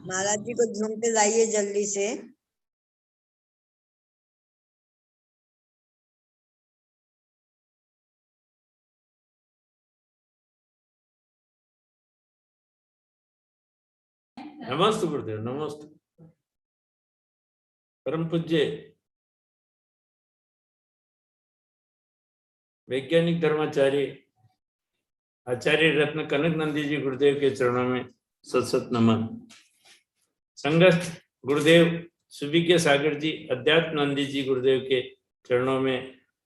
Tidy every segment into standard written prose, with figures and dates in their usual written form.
महाराज जी को ढूंढते जाइए जल्दी से। नमस्ते गुरुदेव, नमस्ते। परम पूज्य वैज्ञानिक धर्माचार्य आचार्य रत्न कनक नंदी जी गुरुदेव के चरणों में सत सत नमन। संगत गुरुदेव सुविज्ञ सागर जी अध्यात्म नंदी जी गुरुदेव के चरणों में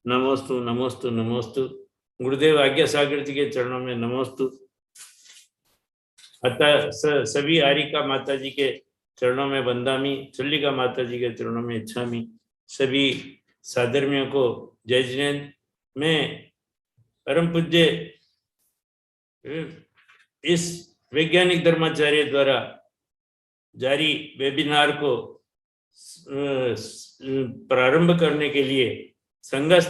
नमोस्तु नमोस्तु नमोस्तु। गुरुदेव आज्ञा सागर जी के चरणों में नमोस्तु। अतः सभी आरिका माता जी के चरणों में वंदामी, चल्लिका माता जी के चरणों में इच्छामी। सभी साधर्मियों को जय जिनेन्द्र। मैं परम पूज्य इस वैज्ञानिक धर्माचार्य द्वारा जारी वेबिनार को प्रारंभ करने के लिए संगत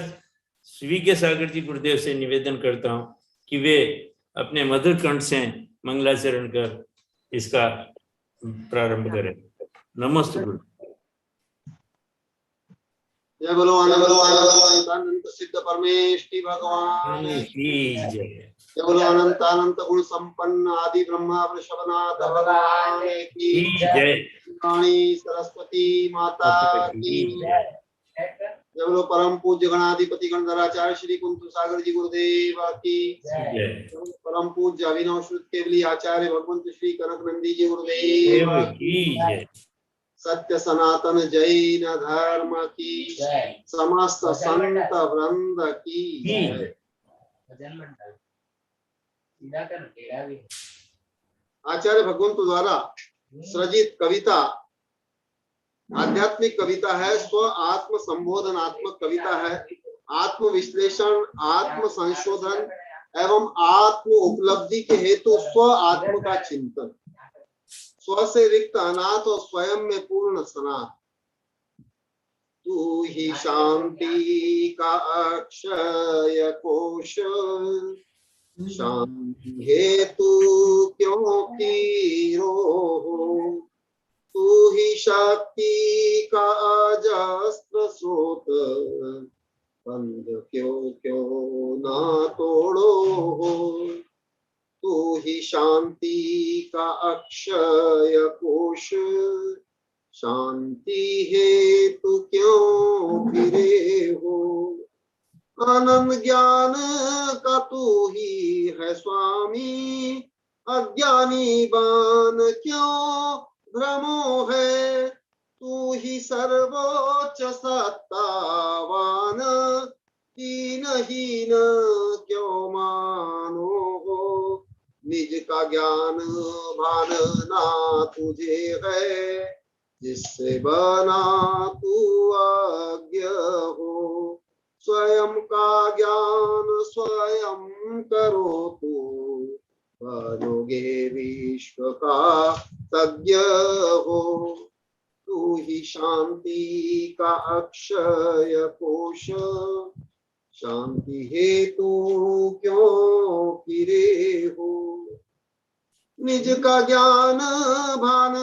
विज्ञ सागर जी गुरुदेव से निवेदन करता हूं कि वे अपने मधुर कंठ से मंगलाचरण कर इसका प्रारंभ करें। नमस्ते गुरु। जय बोलो अनंत सिद्ध परमेष्टि भगवान की जय। जय बोलो अनंत गुण संपन्न आदि ब्रह्मा वृषभनाथ भगवान की जय। रानी सरस्वती माता की जय। जय बोलो परम पूज्य गणाधिपति गणधराचार्य श्री कुंतु सागर जी गुरुदेव की जय। परम पूज्य अभिनव श्रुत केवली आचार्य भगवंत श्री कनक नंदी जी गुरुदेव की जय। सत्य सनातन जैन धर्म की जय। समस्त संत वृंद की जय। आचार्य भगवंत द्वारा सृजित कविता आध्यात्मिक कविता है, स्व आत्म संबोधनात्मक कविता है, आत्म विश्लेषण, आत्म संशोधन एवं आत्म उपलब्धि के हेतु स्व आत्म का चिंतन, स्व से रिक्त अनाथ और स्वयं में पूर्ण सनाथ। तू ही शांति का अक्षय कोश, शांति हेतु क्यों कीरो हो। तू ही शक्ति का अजस्र स्रोत, बंध क्यों क्यों ना तोड़ो हो। तू ही शांति का अक्षय कोश, शांति हेतु क्यों फिरे हो। आनंद ज्ञान का तू ही है स्वामी, अज्ञानी बान क्यों भ्रमो है। तू ही सर्वोच्च सत्तावान, दीनहीन क्यों मानो हो। निज का ज्ञान भान ना तुझे है, जिससे बना तू अज्ञ हो। स्वयं का ज्ञान स्वयं करो तू, बनोगे विश्व का तज्ञ हो। तू ही शांति का अक्षय कोश, शांति हेतु क्यों फिरे हो। निज का ज्ञान भान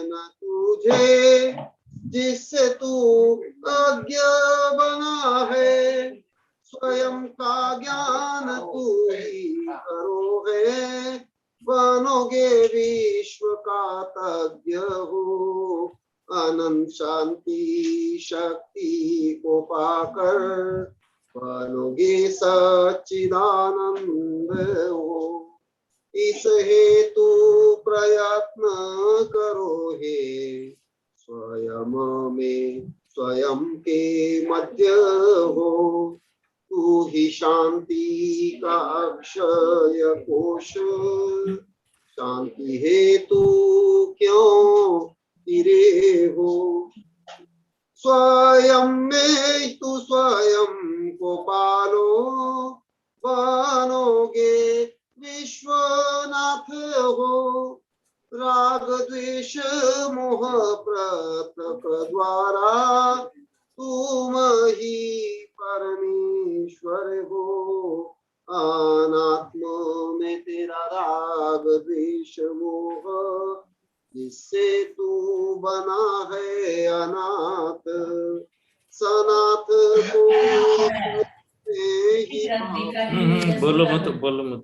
न तुझे, जिससे तू अज्ञ बना है। स्वयं का ज्ञान तू ही करो है, बनोगे विश्व का तज्ञ हो। अनंत शांति शक्ति को पाकर, बनोगे सच्चिदानंद हो। इस हेतु प्रयत्न करो हे, स्वयं में स्वयं के मध्य हो। तू ही शांति का अक्षय कोश, शांति हेतु क्यों फिरे हो। स्वयं में तू स्वयं को पालो, बनोगे विश्वनाथ हो। राग द्वेष मोह प्रताप द्वारा, तुम ही परमेश्वर हो। अनात्म में तेरा राग द्वेष मोह जिससे तू बना है अनाथ, सनाथ को ही बोलो मत, बोलो मत।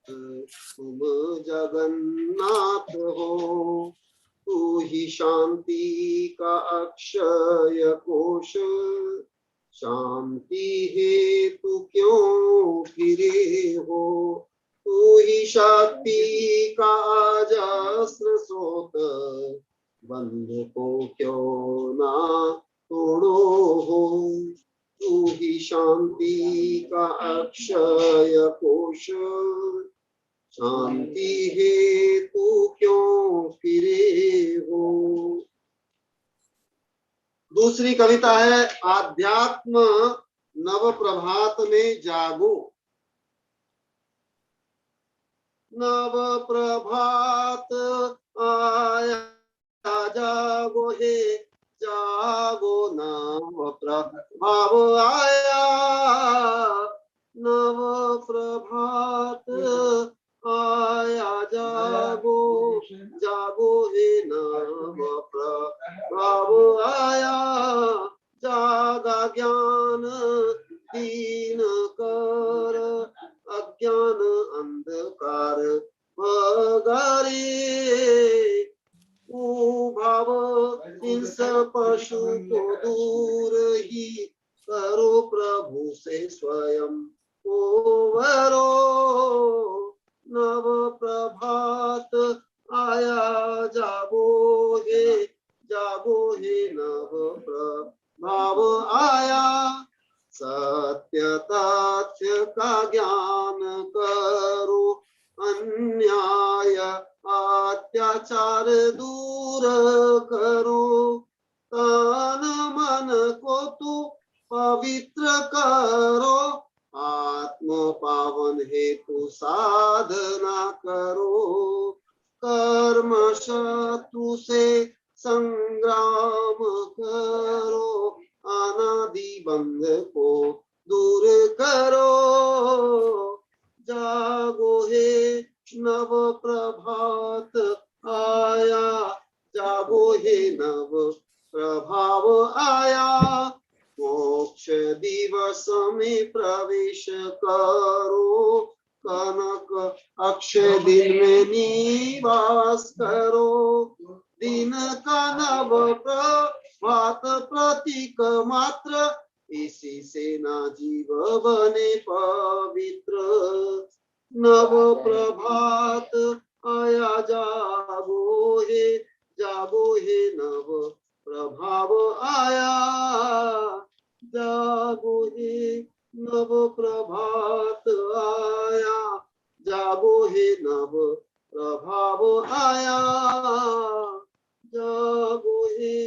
तुम जगन्नाथ हो, तू ही शांति का अक्षय कोश, शांति हेतु क्यों फिरे हो, तू ही शक्ति का अजस्र स्रोत, बंध को क्यों ना तोड़ो हो, तू ही शांति का अक्षय कोश, शांति हेतु क्यों फिरे हो। दूसरी कविता है आध्यात्म नव प्रभात में जागो। नव प्रभात आया जागो हे, जागो नव प्रभाव आया, नव प्रभात आया जागो, जागो हे नव प्रभाव आया, जागा ज्ञान दीन कर, अज्ञान अंधकार भगारे, भाव हिंस पशु को दूर ही करो, प्रभु से स्वयं को वरो, नव प्रभात आया जागो हे, जागो हे नव प्रभाव आया, सत्य तथ्य का ज्ञान करो, अन्याय अत्याचार दूर करो, तन मन को तू पवित्र करो, आत्म पावन हेतु साधना करो, कर्म शत्रु से संग्राम करो, अनादि बंध को दूर करो, जागो हे नव प्रभात आया, जागो हे नव प्रभाव आया, मोक्ष दिवस में प्रवेश करो, कनक अक्षय दिन में निवास करो, दिन का नव प्रभात प्रतीक मात्र, इसी से ना जीव बने पवित्र, नव प्रभात आया जागो हे, जागो हे नव प्रभाव आया, जागो हे नव प्रभात आया, जागो हे नव प्रभाव आया, जागो हे।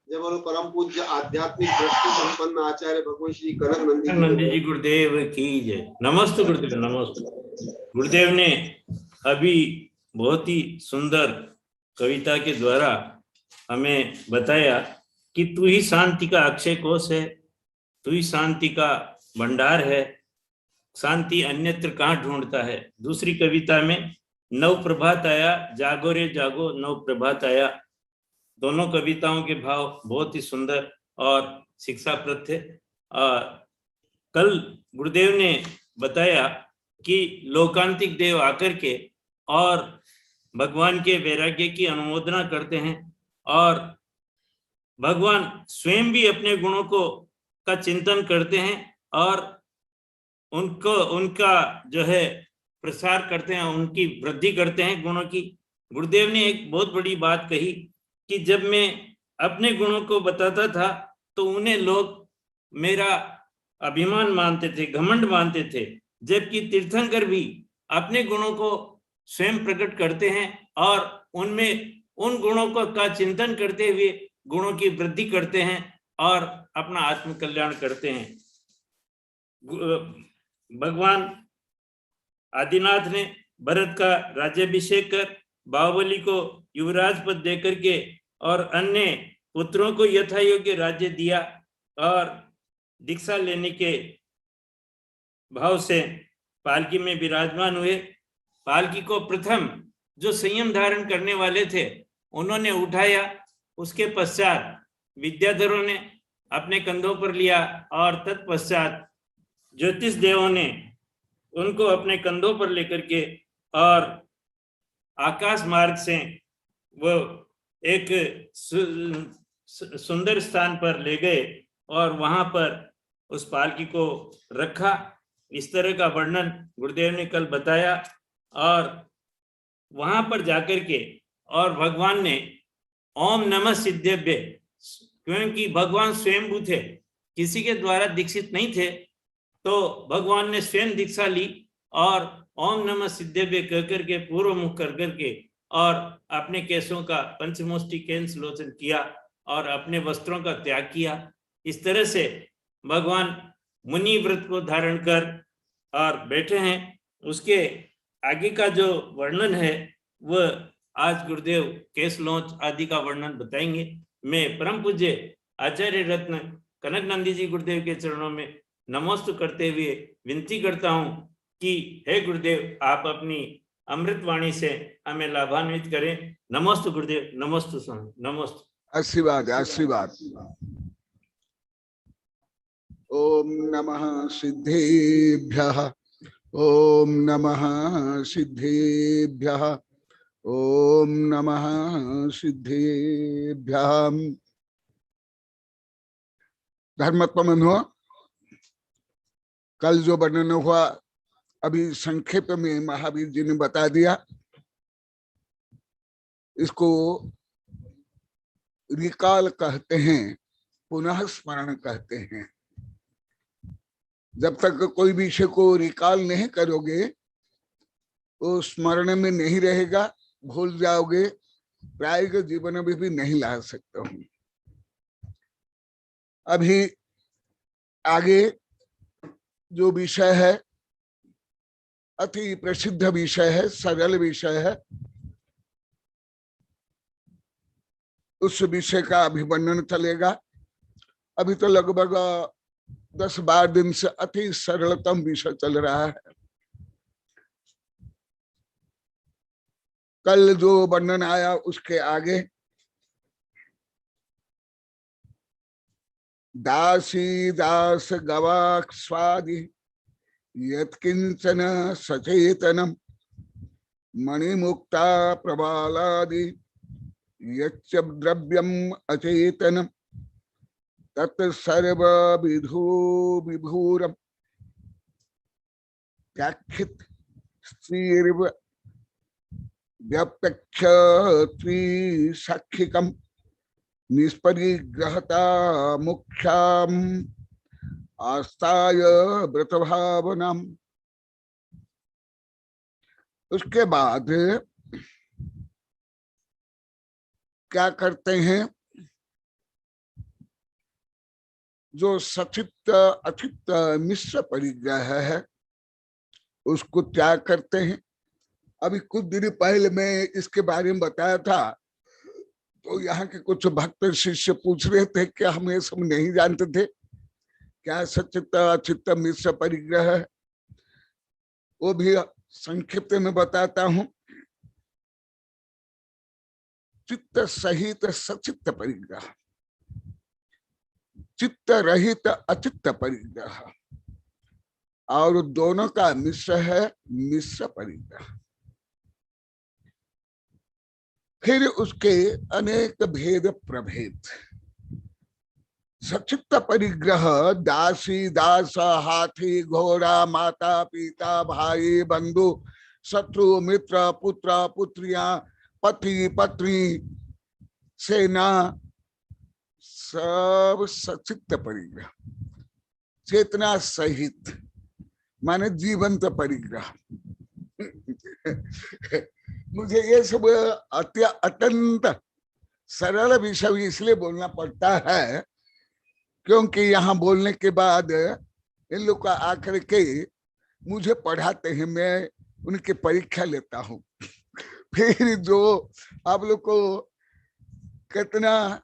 जय बोलो परम पूज्य आध्यात्मिक दृष्टि संपन्न आचार्य भगवान श्री कनक नंदी जी गुरुदेव की जय। नमस्ते गुरुदेव, नमस्ते। गुरुदेव ने अभी बहुत ही सुंदर कविता के द्वारा हमें बताया कि तू ही शांति का अक्षय कोश है, तू ही शांति का भंडार है, शांति अन्यत्र कहाँ ढूंढता है। दूसरी कविता में नव प्रभात आया, जागो रे जागो नव प्रभात आया। दोनों कविताओं के भाव बहुत ही सुंदर और शिक्षाप्रद थे। कल गुरुदेव ने बताया कि लोकांतिक देव आकर के और भगवान के वैराग्य की अनुमोदना करते हैं और भगवान स्वयं भी अपने गुणों को का चिंतन करते हैं और उनको उनका जो है प्रसार करते हैं, उनकी वृद्धि करते हैं गुणों की। गुरुदेव ने एक बहुत बड़ी बात कही कि जब मैं अपने गुणों को बताता था तो उन्हें लोग मेरा अभिमान मानते थे, घमंड मानते थे, जबकि तीर्थंकर भी अपने गुणों को स्वयं प्रकट करते हैं और उनमें उन गुणों को का चिंतन करते हुए गुणों की वृद्धि करते हैं और अपना आत्म कल्याण करते हैं। भगवान आदिनाथ ने भरत का राज्याभिषेक कर बाहुबली को युवराज पद देकर के और अन्य पुत्रों को यथा योग्य राज्य दिया और दीक्षा लेने के भाव से पालकी में विराजमान हुए। पालकी को प्रथम जो संयम धारण करने वाले थे उन्होंने उठाया। उसके पश्चात विद्याधरों ने अपने कंधों पर लिया और तत्पश्चात ज्योतिष देवों ने उनको अपने कंधों पर लेकर के और आकाश मार्ग से वो एक सुंदर स्थान पर ले गए और वहां पर उस पालकी को रखा। इस तरह का वर्णन गुरुदेव ने कल बताया। और वहां पर जाकर के और भगवान ने ओम नमः सिद्धेभ्य, क्योंकि भगवान स्वयंभू थे, किसी के द्वारा दीक्षित नहीं थे, तो भगवान ने स्वयं दीक्षा ली और ओम नमः सिद्धेभ्य कह करके पूर्व मुख कर करके और अपने केशों का पंचमुष्टि केंस लोचन किया और अपने वस्त्रों का त्याग किया। इस तरह से भगवान मुनि व्रत को धारण कर और बैठे हैं। उसके आगे का जो वर्णन है वह आज गुरुदेव केश लोच आदि का वर्णन बताएंगे। मैं परम पूज्य आचार्य रत्न कनक नंदी जी गुरुदेव के चरणों में नमोस्तु करते हुए विनती करता हूं कि हे गुरुदेव, आप अपनी अमृत वाणी से हमें लाभान्वित करें। नमोस्तु गुरुदेव, नमोस्तु स्वामी, नमोस्तु। आशीर्वाद आशीर्वाद। ओम नमः सिद्धेभ्यः, ओम नमः सिद्धेभ्यः, ओम नमः सिद्धेभ्यः। धर्मत्वमनो कल जो वर्णन हुआ अभी संक्षेप में महावीर जी ने बता दिया। इसको रिकाल कहते हैं, पुनः स्मरण कहते हैं। जब तक कोई विषय को रिकाल नहीं करोगे तो स्मरण में नहीं रहेगा, भूल जाओगे, प्रायोगिक जीवन में भी नहीं ला सकते हो। अभी आगे जो विषय है अति प्रसिद्ध विषय है, सरल विषय है। उस विषय का अभिवर्णन चलेगा। अभी तो लगभग 10-12 दिन से अति सरलतम विषय चल रहा है। कल जो वर्णन आया उसके आगे दासी दास गवाक् स्वादि यत्किंचन सचेतनम मणिमुक्ता प्रबालादि यच्च द्रव्यम अचेतनम तत् सर्व विधो विभूरम व्याख्यित स्त्रीर्व व्यपक्ष त्रिसाक्षिकम निष्परिग्रहता मुख्याम आस्ताय व्रतभावनम। उसके बाद क्या करते हैं, जो सचित्त अचित्त मिश्र परिग्रह है उसको त्याग करते हैं। अभी कुछ दिन पहले मैं इसके बारे में बताया था, तो यहाँ के कुछ भक्त शिष्य पूछ रहे थे कि हम ये सब नहीं जानते थे, क्या सचित्त अचित्त मिश्र परिग्रह है। वो भी संक्षिप्त में बताता हूं। चित्त सहित सचित्त परिग्रह, चित्त रहित अचित्त परिग्रह, और दोनों का मिश्र है मिश्र परिग्रह। फिर उसके अनेक भेद प्रभेद। सचित्त परिग्रह दासी दास, हाथी घोड़ा, माता पिता भाई बंधु शत्रु मित्र पुत्र पुत्रियां, पति पत्नी, सेना, सब सचित्त परिग्रह। चेतना सहित माने जीवंत परिग्रह। मुझे ये सब अत्यंत सरल विषय इसलिए बोलना पड़ता है क्योंकि यहाँ बोलने के बाद इन लोग का आकर के मुझे पढ़ाते हैं, मैं उनकी परीक्षा लेता हूँ। फिर जो आप लोग को कितना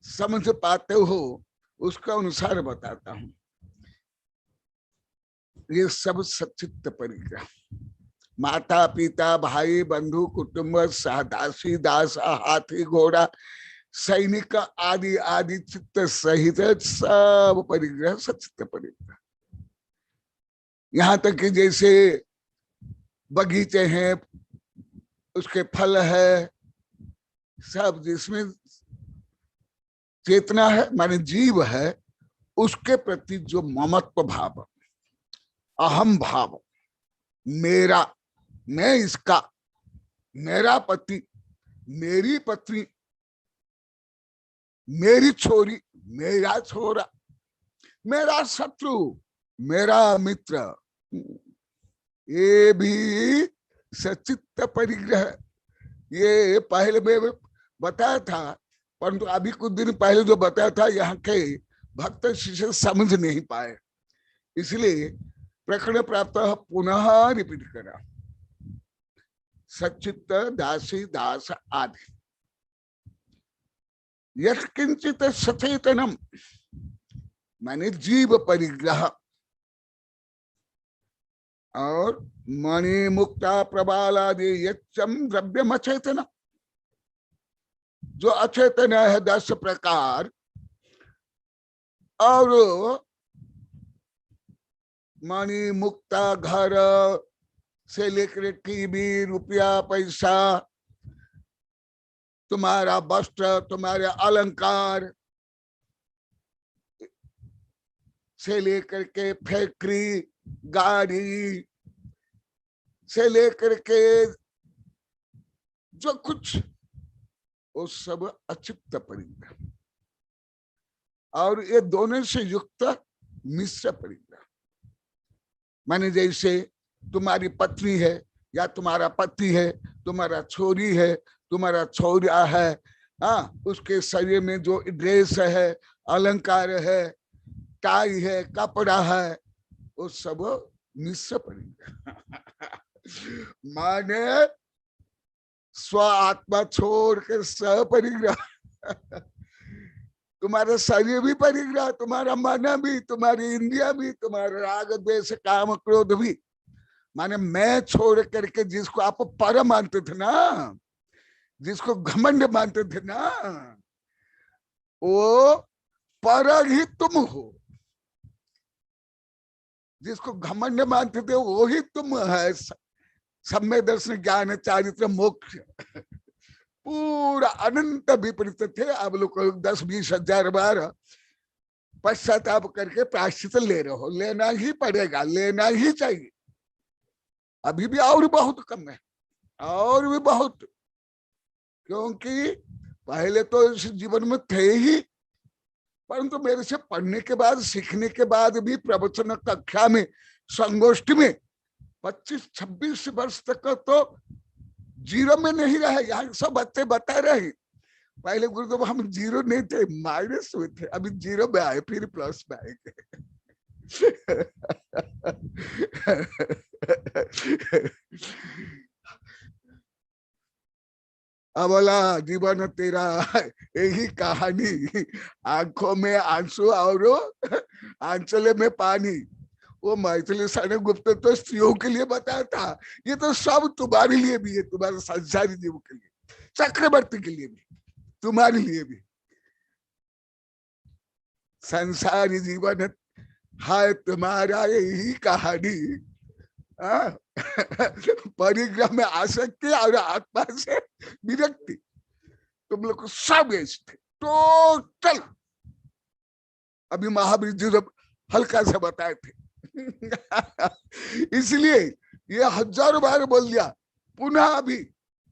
समझ पाते हो उसका अनुसार बताता हूँ। ये सब सचित्त परिग्रह। माता पिता भाई बंधु कुटुंब दासी दास हाथी घोड़ा सैनिक आदि आदि चित्त सहित सब परिग्रह सचित्त परिग्रह। यहाँ तक कि जैसे बगीचे हैं, उसके फल है, सब जिसमें चेतना है माने जीव है, उसके प्रति जो ममत्व भाव, अहम भाव, मेरा, मैं इसका, मेरा पति, मेरी पत्नी, मेरी छोरी, मेरा छोरा, मेरा शत्रु, मेरा मित्र, ये भी सचित्त परिग्रह। ये पहले में बताया था, परंतु अभी कुछ दिन पहले जो बताया था यहाँ के भक्त शिष्य समझ नहीं पाए, इसलिए प्रकरण प्राप्त पुनः रिपीट करा। सचित्त दासी दास आदि यत्किंचित सचेतनम माने जीव परिग्रह, और मणि मुक्ता प्रबाल आदि यच्चम द्रव्यम अचेतन, जो अचेतन है 10 प्रकार, और मणि मुक्ता घर से लेकर टीवी, रुपया, पैसा, तुम्हारा वस्त्र, तुम्हारे अलंकार से लेकर के फैक्ट्री, गाड़ी से लेकर के जो कुछ, वो सब अचित्त परिग्रह, और ये दोनों से युक्त मिश्र परिग्रह। माने जैसे तुम्हारी पत्नी है या तुम्हारा पति है, तुम्हारा छोरी है, तुम्हारा छोरा है, हाँ, उसके शरीर में जो ड्रेस है, अलंकार है, टाई है, कपड़ा है, वो सब मिश्र परिग्रह। माने स्व आत्मा छोड़ के सपरिग्रह। तुम्हारा शरीर भी परिग्रह, तुम्हारा मन भी, तुम्हारी इंद्रिया भी, तुम्हारा राग द्वेष काम क्रोध भी। माने मैं छोड़ करके जिसको आप पर मानते थे ना, जिसको घमंड मानते थे ना, वो पर ही तुम हो। जिसको घमंड मानते थे वो ही तुम है। सम्यक दर्शन ज्ञान चारित्र मोक्ष पूरा अनंत विपरीत थे। अब लोग 10-20 हजार बार पश्चाताप करके प्रायश्चित ले रहे हो, लेना ही पड़ेगा, लेना ही चाहिए। अभी भी और बहुत कम है, और भी बहुत, क्योंकि पहले तो इस जीवन में थे ही, परंतु मेरे से पढ़ने के बाद, सीखने के बाद भी प्रवचन कक्षा में, संगोष्ठी में 25-26 वर्ष तक तो जीरो में नहीं रहे। यहाँ सब बच्चे बता रहे, पहले गुरुदेव हम जीरो नहीं थे, माइनस में थे, अभी जीरो में आए, फिर प्लस में आएंगे। अबला जीवन तेरा यही कहानी, आंखों में आंसू और आंचले में पानी। वो मैथिली साने गुप्त तो स्त्रियों के लिए बताया था, ये तो सब तुम्हारे लिए भी है, तुम्हारे संसारी जीव के लिए, चक्रवर्ती के लिए भी, तुम्हारे लिए भी। संसारी जीवन है तुम्हारा यही कहानी, परिग्रह में आसक्ति और आत्मा से विरक्ति, तुम लोग को सब थे टोटल। अभी महावीर जी जब हल्का से बताए थे इसलिए ये 1000 बार बोल दिया, पुनः अभी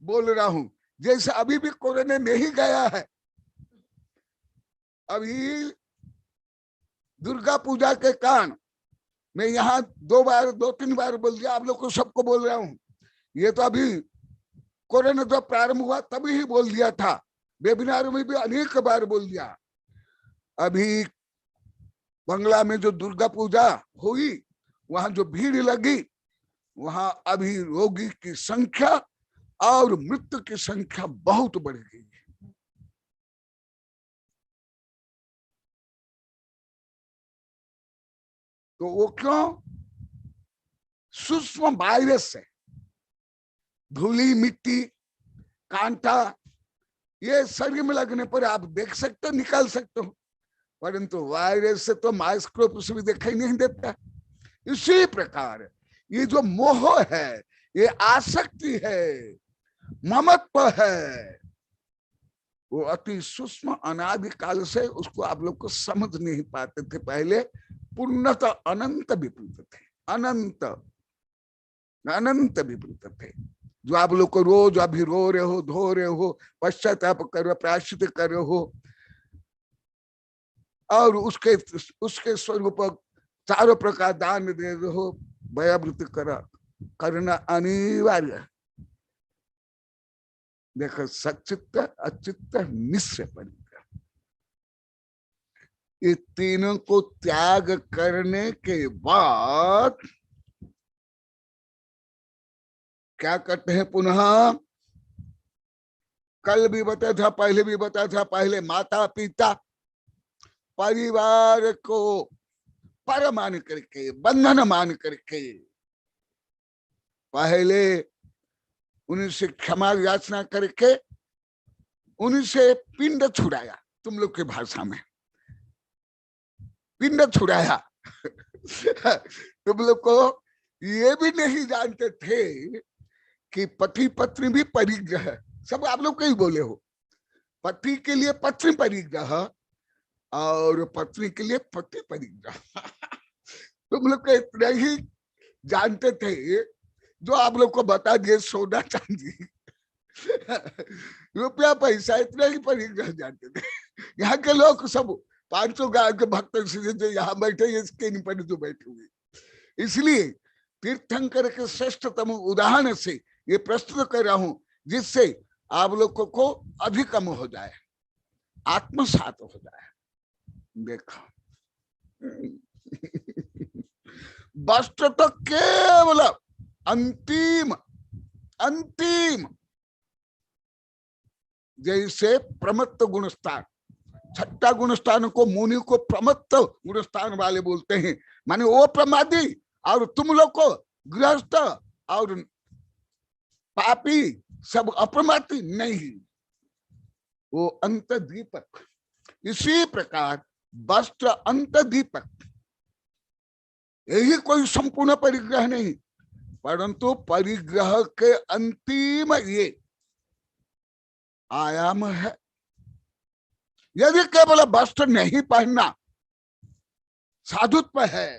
बोल रहा हूं। जैसे अभी भी कोरोना नहीं गया है, अभी दुर्गा पूजा के कारण मैं यहाँ 2-3 बार बोल दिया, आप लोग को सबको बोल रहा हूं। ये तो अभी कोरोना जब प्रारंभ हुआ तभी ही बोल दिया था, वेबिनार में भी अनेक बार बोल दिया। अभी बंगला में जो दुर्गा पूजा हुई, वहां जो भीड़ लगी, वहां अभी रोगी की संख्या और मृत्यु की संख्या बहुत बढ़ गई है। तो वो क्यों? सूक्ष्म वायरस है, धूली मिट्टी कांटा ये शरीर में लगने पर आप देख सकते हो, निकाल सकते हो, परंतु वायरस से तो माइक्रोस्कोप से भी दिखाई नहीं देता। इसी प्रकार ये जो मोह है, ये आसक्ति है, ममत्व है, वो अति सूक्ष्म अनादिकाल से उसको आप लोग को समझ नहीं पाते थे। पहले पूर्णतः अनंत विपरीत थे, अनंत अनंत विपरीत थे, जो आप लोग को रोज अभी रो रहे हो, धो रहे हो, पश्चाताप कर रहे हो, प्रायश्चित कर रहे हो, और उसके स्वरूप चारों प्रकार दान दे रहे हो, भयावृत्ति करना अनिवार्य। देखो सचित्त अचित्त मिश्र परिग्रह, ये तीनों को त्याग करने के बाद क्या करते हैं पुनः? कल भी बताया था, पहले भी बताया था, पहले माता पिता परिवार को पर मान करके, बंधन मान करके, पहले उनसे क्षमा याचना करके उनसे पिंड छुड़ाया। तुम लोग की भाषा में पिंड छुड़ाया। तुम लोग को ये भी नहीं जानते थे कि पति पत्नी भी परिग्रह है। सब आप लोग कहीं बोले हो, पति के लिए पत्नी परिग्रह और पत्नी के लिए पति परिग्रह। तुम लोग को इतना ही जानते थे जो आप लोग को बता दिए, सोना चांदी रुपया पैसा, इतना ही परिग्रह जानते थे। यहाँ के लोग सब 500 गांव के भक्त जो यहाँ बैठे, इसके नहीं पर जो बैठे हुए, इसलिए तीर्थंकर के श्रेष्ठतम उदाहरण से ये प्रस्तुत कर रहा हूं, जिससे आप लोगों को अधिकम हो जाए, आत्मसात हो जाए। देखो वस्त्र तो केवल अंतिम अंतिम, जैसे प्रमत्त गुणस्थान, छठा गुणस्थान को मुनि को प्रमत्त गुणस्थान वाले बोलते हैं, माने वो प्रमादी, और तुम लोग को गृहस्थ और पापी सब अप्रमादी नहीं, वो अंत दीपक। इसी प्रकार वस्त्र अंत दीपक, यही कोई संपूर्ण परिग्रह नहीं, परंतु परिग्रह के अंतिम ये आयाम है। यदि केवल वस्त्र नहीं पहनना साधुत्व है,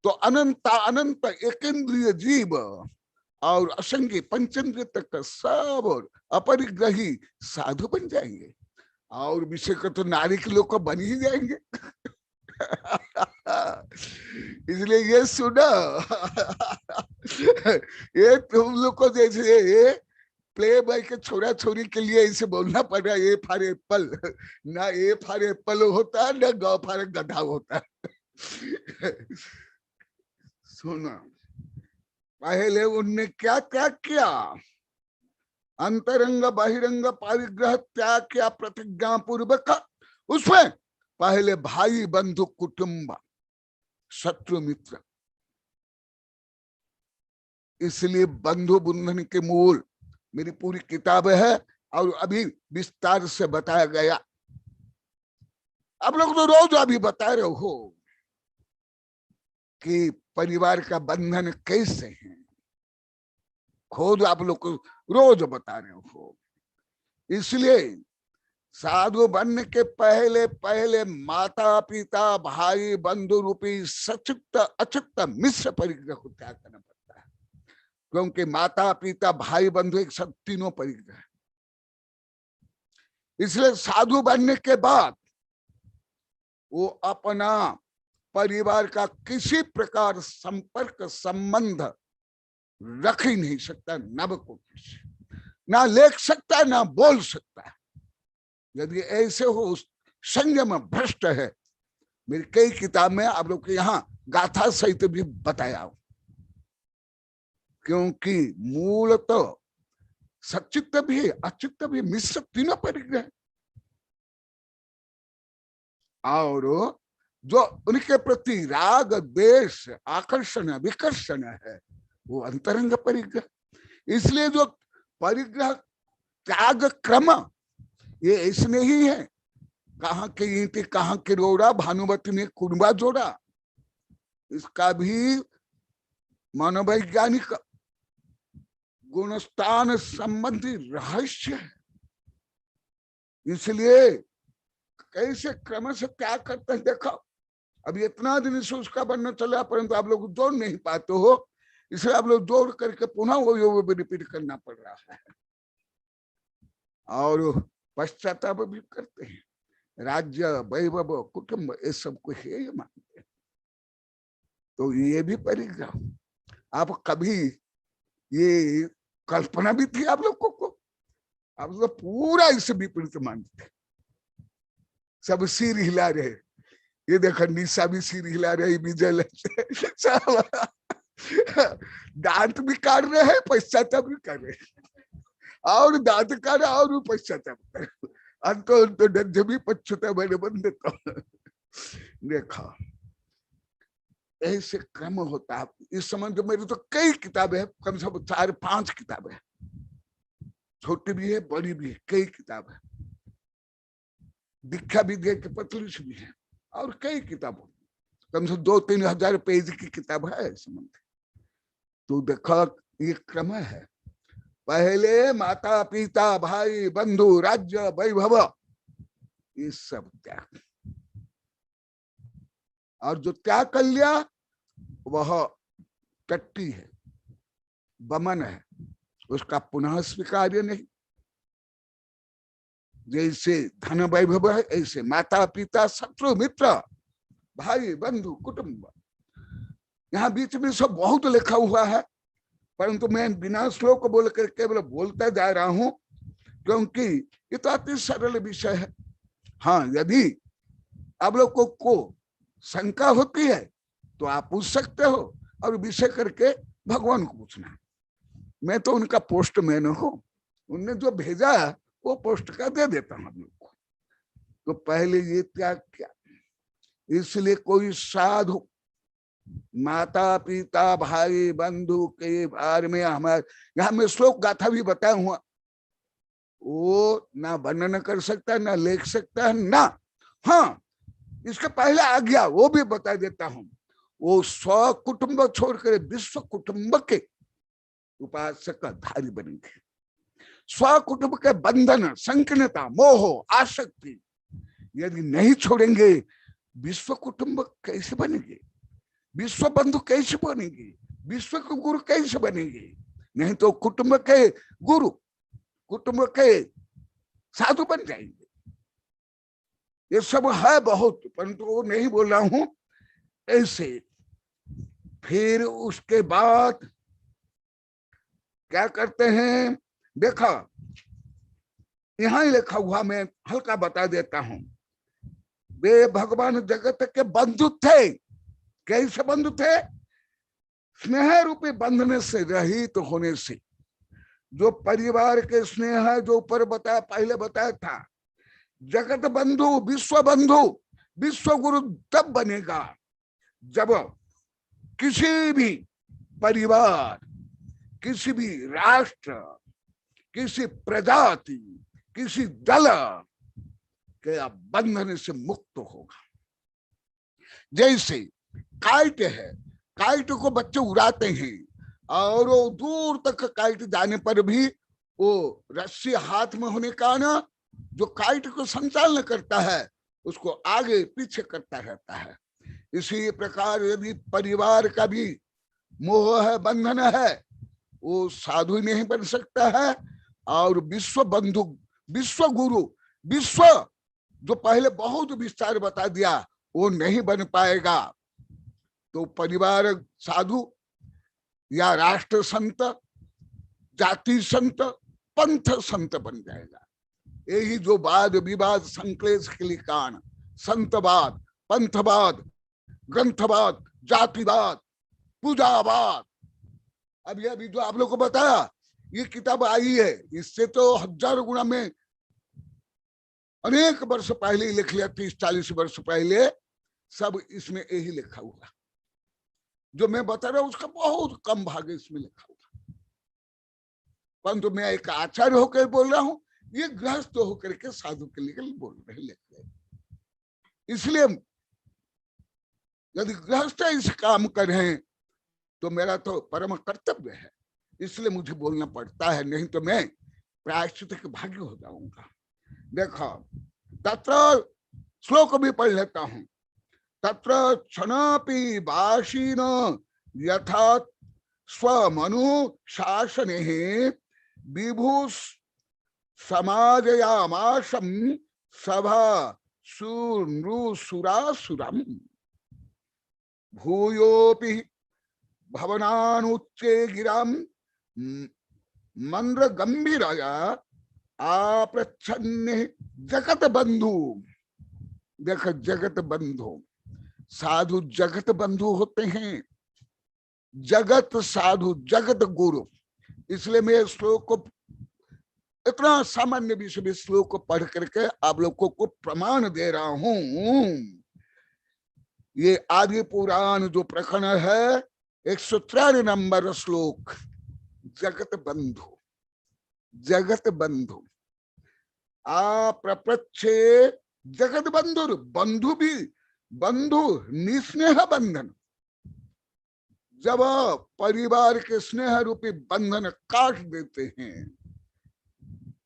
तो अनंत अनंत एकेंद्रिय जीव और असंगी पंचेंद्रिय तक सब और अपरिग्रही साधु बन जाएंगे, और विषय को तो नारी के लोग को बन ही जाएंगे। इसलिए ये सुनो, ये तुम लोग को जैसे प्ले बॉय के छोरा छोरी के लिए इसे बोलना पड़ रहा है, ए फॉर एप्पल, ना ए फॉर एप्पल होता है, ना ग फॉर गधा होता है। सुनो, पहले उनने क्या त्याग किया? अंतरंग बहिरंग परिग्रह त्याग किया प्रतिज्ञा पूर्वक। उसमें पहले भाई बंधु कुटुंब शत्रु मित्र, इसलिए बंधु बंधन के मूल मेरी पूरी किताब है और अभी विस्तार से बताया गया। आप लोग तो रोज अभी बता रहे हो कि परिवार का बंधन कैसे है, खुद आप लोग को रोज बता रहे हो। इसलिए साधु बनने के पहले पहले माता पिता भाई बंधु रूपी सचित्त अचित्त मिश्र परिग्रह को त्याग करना पड़ता है, क्योंकि माता पिता भाई बंधु एक सब तीनों परिग्रह। इसलिए साधु बनने के बाद वो अपना परिवार का किसी प्रकार संपर्क संबंध रख ही नहीं सकता, नव को ना लिख सकता ना बोल सकता। यदि ऐसे हो संयम भ्रष्ट है। मेरी कई किताब में आप लोग के यहाँ गाथा सहित भी बताया हो, क्योंकि मूल तो सचित्त भी अचित्त भी मिश्र तीनों परिग्रह, और जो उनके प्रति राग द्वेष आकर्षण विकर्षण है वो अंतरंग परिग्रह। इसलिए जो परिग्रह त्याग क्रम ये इसने ही है। कहाँ के ईंटे कहाँ के रोड़ा, भानुमति ने कुंबा जोड़ा, इसका भी मनोवैज्ञानिक गुणस्थान संबंधी रहस्य है। इसलिए कैसे क्रम से क्या करते हैं देखो। अभी इतना दिन से उसका वर्णन चला, परंतु आप लोग जोड़ नहीं पाते हो, इसलिए आप लोग जोड़ करके पुनः वो रिपीट करना पड़ रहा है। और पश्चाताप भी करते हैं, राज्य वैभव कुटुंब ये सब कुछ है मानते हैं। तो ये भी परिग्रह। आप कभी ये कल्पना भी थी आप लोग को? आप लोग पूरा इससे विपरीत मानते थे। सब सिर हिला रहे, ये देखो निशा भी सिर हिला रही, विजय सब दांत भी काट रहे हैं, पश्चाताप भी कर रहे हैं, और दांत काट और पश्चाताप कर रहे। अंतो डज भी पछुता मैंने बंद तो देखा ऐसे क्रम होता है। इस समय जो मेरी तो कई किताबें हैं, कम से कम 4-5 किताबें हैं, छोटी भी है बड़ी भी है, कई किताबें। दीक्षा विद्या के पतलुष भी है और कई किताबों, कम से 2-3 हजार पेज की किताब है संबंध। तो देखो ये क्रम है, पहले माता पिता भाई बंधु राज्य वैभव ये सब त्याग, और जो त्याग कर लिया वह टट्टी है, बमन है, उसका पुनः स्वीकार्य नहीं। जैसे धन वैभव है, ऐसे माता पिता शत्रु मित्र भाई बंधु कुटुंब, यहाँ बीच में सब बहुत लिखा हुआ है, परंतु मैं बिना श्लोक बोल कर केवल बोलता जा रहा हूं, क्योंकि ये तो अति सरल विषय है। हाँ, यदि आप लोग को शंका होती है तो आप पूछ सकते हो, और विषय करके भगवान को पूछना। मैं तो उनका पोस्टमैन हूं, उनने जो भेजा वो पोस्ट का दे देता हूं हम लोग को। तो पहले ये त्याग किया, इसलिए कोई साधु माता पिता भाई बंधु के बारे में हमारे यहाँ में श्लोक गाथा भी बताया हुआ, वो ना वर्णन कर सकता ना लिख सकता है ना। हाँ, इसके पहले आ गया वो भी बता देता हूं, वो स्व कुटुंब छोड़कर विश्व कुटुंब के उपासक धारी बनेंगे। स्व कुटुंब के बंधन संकीर्णता मोह आसक्ति यदि नहीं छोड़ेंगे, विश्व कुटुंब कैसे बनेंगे, विश्व बंधु कैसे बनेंगे, विश्व के गुरु कैसे बनेंगे? नहीं तो कुटुंब के गुरु कुटुंब के साधु बन जाएंगे। ये सब है बहुत, परंतु वो नहीं बोल रहा हूं ऐसे। फिर उसके बाद क्या करते हैं देखा, यहां ही लिखा हुआ, मैं हल्का बता देता हूं। वे भगवान जगत के बंधु थे। कैसे बंधु थे? स्नेह रूपी बंधन से रहित होने से। जो परिवार के स्नेह है, जो ऊपर बताया, पहले बताया था, जगत बंधु विश्व बंधु विश्व गुरु तब बनेगा जब किसी भी परिवार, किसी भी राष्ट्र, किसी प्रजाति, किसी दल के बंधन से मुक्त होगा। जैसे काइट है, काइट को बच्चे उड़ाते हैं और वो दूर तक काइट जाने पर भी वो रस्सी हाथ में होने का ना, जो काइट को संचालन करता है उसको आगे पीछे करता रहता है। इसी प्रकार यदि परिवार का भी मोह है, बंधन है, वो साधु नहीं बन सकता है। और विश्व बंधु विश्व गुरु, विश्व जो पहले बहुत विस्तार बता दिया, वो नहीं बन पाएगा। तो परिवार साधु या राष्ट्र संत, जाति संत, पंथ संत बन जाएगा। यही जो वाद विवाद संक्लेश के लिए कारण, संतवाद, पंथवाद, ग्रंथवाद, जातिवाद, पूजावाद, अभी जो आप लोग को बताया, ये किताब आई है, इससे तो 1000 गुना में अनेक वर्ष पहले लिख लिया, 30-40 वर्ष पहले सब इसमें यही लिखा हुआ। जो मैं बता रहा हूं उसका बहुत कम भाग इसमें लिखा हुआ। परंतु मैं एक आचार्य होकर बोल रहा हूं, ये गृहस्थ होकर के साधु के लिए बोल रहे लिख रहे। इसलिए यदि गृहस्थ इस काम करें तो मेरा तो परम कर्तव्य है, इसलिए मुझे बोलना पड़ता है, नहीं तो मैं प्रायश्चित के भागी हो जाऊंगा। देखो तत्र श्लोक भी पढ़ लेता हूं। तत्र क्षणापि वाशीन यथा स्वमनु शासने विभु समाजयामाशं सभा सुरासुरम भूयोपि भवनानुच्चे गिराम मंद्र गंभीरया आप्रच्छन्ने जगत बंधु। देख जगत बंधु, साधु जगत बंधु होते हैं, जगत साधु जगत गुरु। इसलिए मैं श्लोक को इतना सामान्य विषय में श्लोक को पढ़ करके आप लोगों को प्रमाण दे रहा हूं। ये आदि पुराण जो प्रकरण है 193 नंबर श्लोक, जगत बंधु। जगत बंधु प्रपक्षे जगत बंधु, बंधु भी बंधु निस्नेह बंधन। जब परिवार के स्नेह रूपी बंधन काट देते हैं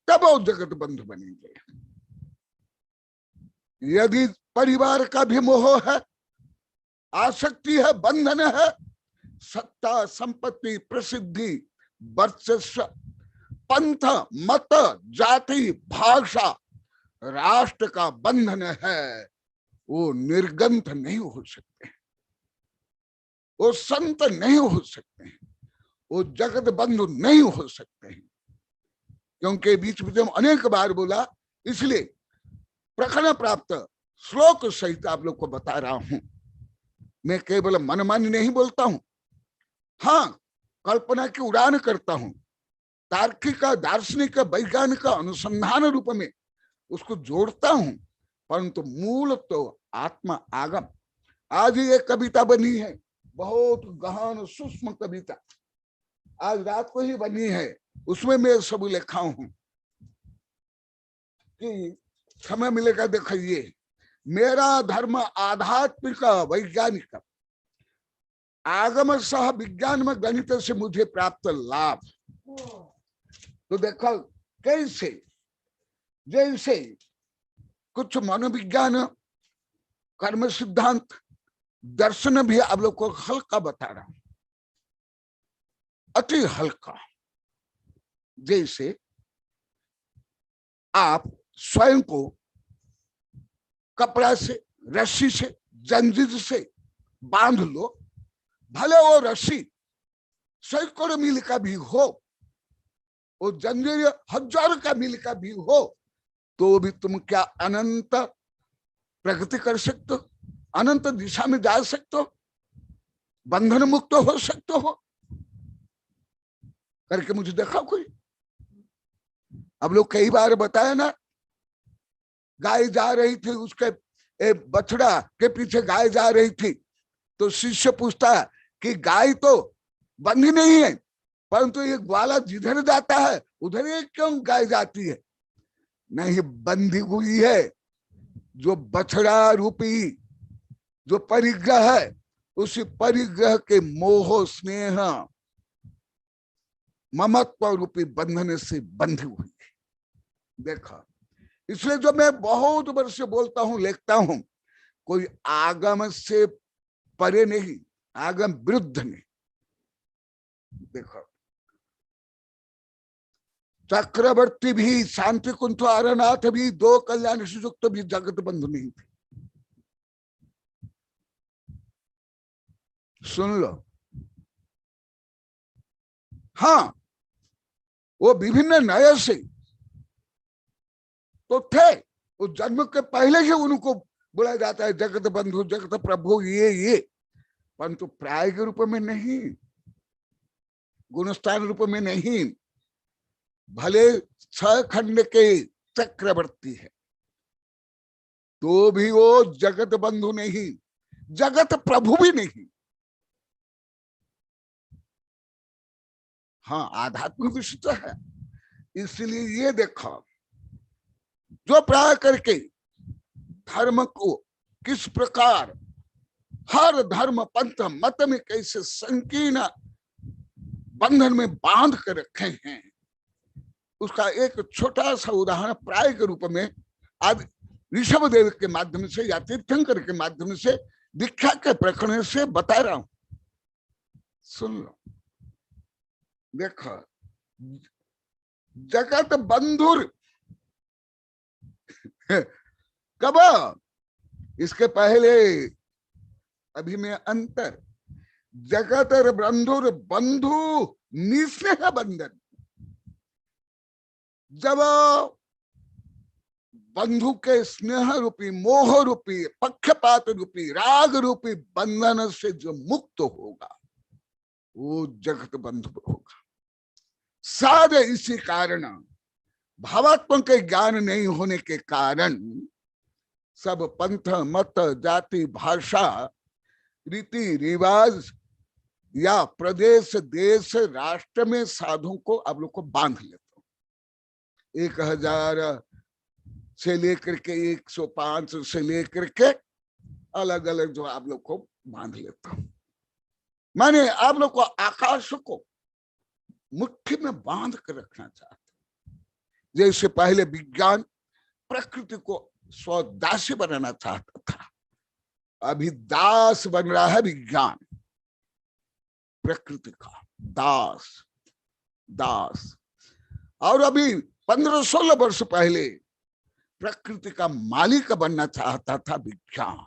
तब वो जगत बंधु बनेंगे। यदि परिवार का भी मोह है, आसक्ति है, बंधन है, सत्ता संपत्ति प्रसिद्धि वर्चस्व पंथ मत जाति भाषा राष्ट्र का बंधन है, वो निर्गंथ नहीं हो सकते, वो संत नहीं हो सकते हैं, वो जगत बंधु नहीं हो सकते हैं। क्योंकि बीच बीच में अनेक बार बोला, इसलिए प्रकरण प्राप्त श्लोक सहित आप लोग को बता रहा हूं। मैं केवल मनमानी नहीं बोलता हूं, हाँ कल्पना की उड़ान करता हूं, तार्किक दार्शनिक वैज्ञानिक अनुसंधान रूप में उसको जोड़ता हूं, परंतु मूल तो आत्मा आगम। आज ये कविता बनी है, बहुत गहन सूक्ष्म कविता, आज रात को ही बनी है, उसमें मैं सब लिखा हूं कि समय मिलेगा। देखिए, मेरा धर्म आध्यात्मिक वैज्ञानिक आगम सह विज्ञान में गणित से मुझे प्राप्त लाभ। तो देखो कैसे, जैसे कुछ मनोविज्ञान कर्म सिद्धांत दर्शन भी आप लोग को हल्का बता रहा हूं, अति हल्का। जैसे आप स्वयं को कपड़ा से, रस्सी से, जंजीर से बांध लो, भले वो रस्सी सैकड़ों मील का भी हो, वो जंजीर 1000 का मील का भी हो, तो भी तुम क्या अनंत प्रगति कर सकते हो, अनंत दिशा में जा सकते हो, बंधन मुक्त हो सकते हो? करके मुझे देखा कोई। अब लोग कई बार बताया ना, गाय जा रही थी, उसके बछड़ा के पीछे गाय जा रही थी, तो शिष्य पूछता है कि गाय तो बंधी नहीं है, परंतु ये ग्वाला जिधर जाता है उधर ये क्यों गाय जाती है? नहीं, बंधी हुई है। जो बछड़ा रूपी जो परिग्रह है, उसी परिग्रह के मोह स्नेह ममत्व रूपी बंधन से बंधी हुई है। देखा, इसलिए जो मैं बहुत वर्ष से बोलता हूं, लिखता हूं, कोई आगम से परे नहीं, आगम विरुद्ध नहीं। देखो, चक्रवर्ती भी, शांति कुंठ आरनाथ भी, 2 कल्याण सुयुक्त भी जगत बंधु नहीं थे। सुन लो, हाँ वो विभिन्न नय से तो थे, उस जन्म के पहले से उनको बुलाया जाता है जगत बंधु, जगत प्रभु, ये, परंतु प्राय के रूप में नहीं, गुणस्थान रूप में नहीं। भले 6 खंड के चक्रवर्ती है, तो भी वो जगत बंधु नहीं, जगत प्रभु भी नहीं। हाँ, आध्यात्मिक विषय है, इसलिए ये देखो, जो प्राय करके धर्म को किस प्रकार हर धर्म पंथ मत में कैसे संकीर्ण बंधन में बांध कर रखे हैं, उसका एक छोटा सा उदाहरण प्राय के रूप में आज ऋषभ देव के माध्यम से या तीर्थंकर के माध्यम से दीक्षा के प्रकरण से बता रहा हूं। सुन लो, देखो, जगत बंधुर कब, इसके पहले अभी में अंतर, जगत बंधुर बंधु निस्नेह बंधन। जब बंधु के स्नेह रूपी मोह रूपी पक्षपात रूपी राग रूपी बंधन से जो मुक्त होगा वो जगत बंधु होगा। साध इसी कारण भावात्म के ज्ञान नहीं होने के कारण सब पंथ मत जाति भाषा रीति रिवाज या प्रदेश देश राष्ट्र में साधुओं को आप लोग को बांध लेते हो। 1000 से लेकर के 105 से लेकर के अलग अलग जो आप लोग को बांध लेते हो। माने आप लोग को आकाश को मुट्ठी में बांध कर रखना चाहते। जैसे पहले विज्ञान प्रकृति को स्वदासी बनाना चाहता था, अभी दास बन रहा है विज्ञान, प्रकृति का दास दास। और अभी 15-16 वर्ष पहले प्रकृति का मालिक बनना चाहता था विज्ञान।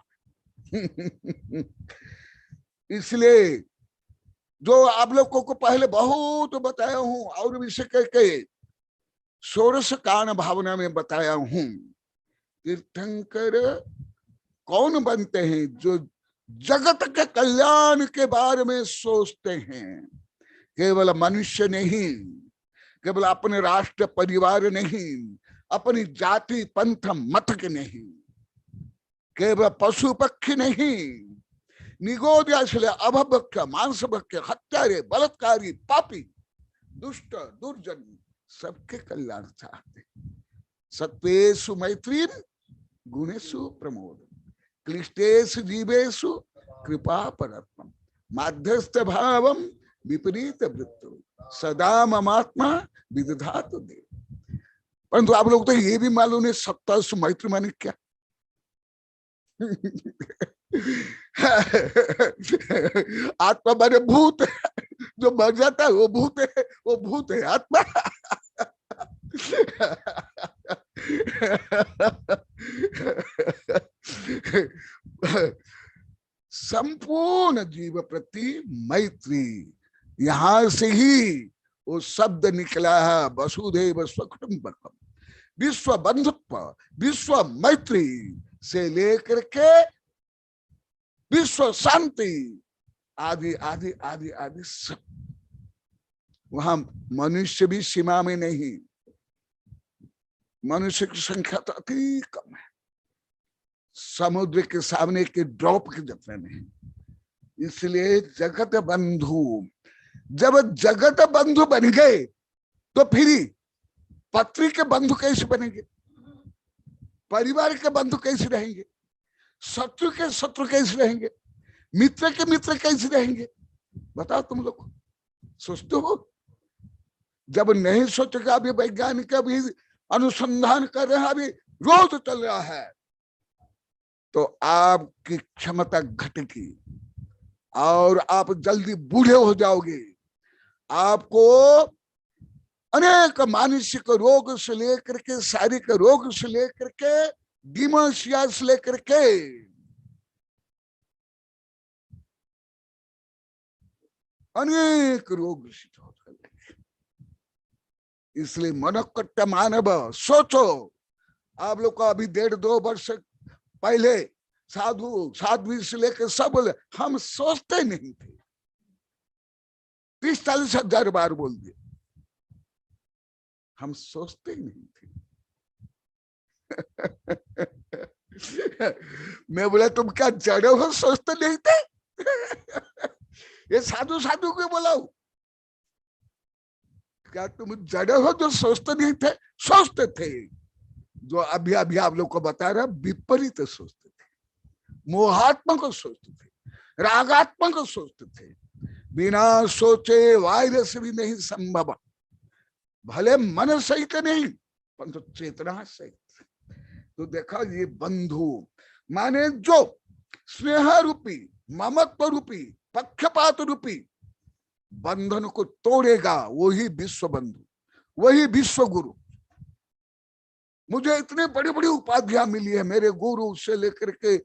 इसलिए जो आप लोगों को पहले बहुत बताया हूं और विषय करके षोडश कान भावना में बताया हूं, तीर्थंकर कौन बनते हैं? जो जगत के कल्याण के बारे में सोचते हैं, केवल मनुष्य नहीं, केवल अपने राष्ट्र परिवार नहीं, अपनी जाति पंथ मत के नहीं, केवल पशु पक्षी नहीं, निगोद्याशले अभभक्ष मांसभक्ष हत्यारे बलात्कारी पापी दुष्ट दुर्जन सबके कल्याण चाहते। सत्वेषु मैत्री गुणेषु प्रमोद क्लिष्टेषु जीवेषु कृपा परत्म माध्यस्थ भावम विपरीत वृत्तो सदा ममात्मा विदधातु देव। परंतु आप लोग तो ये भी मालूम है सत्वेषु मैत्री माने क्या? आत्मा माने भूत, जो मर जाता है वो भूत है, वो भूत है आत्मा। संपूर्ण जीव प्रति मैत्री, यहां से ही वो शब्द निकला है वसुधैव स्वकुटुंबकम। विश्व बंधुत्व विश्व मैत्री से लेकर के विश्व शांति आदि आदि आदि आदि सब। वहां मनुष्य भी सीमा में नहीं, मनुष्य की संख्या तो अति कम है, समुद्र के सामने के ड्रॉप के जितने नहीं। इसलिए जगत बंधु, जब जगत बंधु बन गए तो फिर पत्री के बंधु कैसे बनेंगे? परिवार के बंधु कैसे रहेंगे? शत्रु के शत्रु कैसे रहेंगे? मित्र के मित्र कैसे रहेंगे? बताओ तुम लोग सोचते हो? जब नहीं सोचेगा, अभी वैज्ञानिक अभी अनुसंधान कर रहे हैं, अभी रोज चल रहा है, तो आपकी क्षमता घटेगी और आप जल्दी बूढ़े हो जाओगे। आपको अनेक मानसिक रोग से लेकर के शारीरिक रोग से लेकर के डिमेंशिया से लेकर के अनेक रोग सिद्ध हो जाएंगे। इसलिए मनोकट्ट मानव सोचो, आप लोग को अभी 1.5-2 वर्ष पहले साधु साध्वी से लेकर सब हम सोचते नहीं थे, 30-40 हजार बार बोल दिए, हम सोचते ही नहीं थे। मैं बोला तुम क्या जड़े हो, सोचते नहीं थे? ये साधु साधु को बोलाओ, क्या तुम जड़ हो जो सोचते नहीं थे? सोचते थे। जो अभी अभी आप लोग को बता रहा, विपरीत सोचते थे, मोहात्मक सोचते थे, रागात्मक सोचते थे। बिना सोचे वायरस भी नहीं संभव। भले मन सहित नहीं परंतु चेतना सहित। तो देखा, ये बंधु माने जो स्नेह रूपी, ममत्व रूपी, पक्षपात रूपी बंधन को तोड़ेगा, वही विश्व बंधु, वही विश्व गुरु। मुझे इतनी बड़ी बड़ी उपाधियां मिली है मेरे गुरु से लेकर के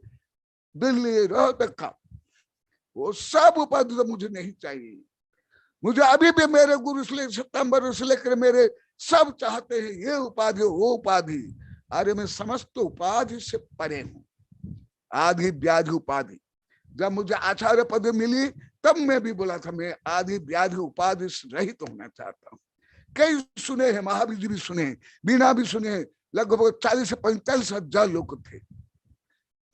दिल्ली रोहतक का, वो सब उपाधि तो मुझे नहीं चाहिए। मुझे अभी भी मेरे गुरु से सितंबर से लेकर मेरे सब चाहते हैं ये उपाधि वो उपाधि। अरे मैं समस्त उपाधि से परे हूं, आदि व्याधि उपाधि। जब मुझे आचार्य पद मिली तब मैं भी बोला था मैं आदि व्याधि उपाधि से रहित होना चाहता हूँ। कई सुने हैं, महावीर जी भी सुने, बीना भी सुने, लगभग 40 से 45 हजार लोग थे,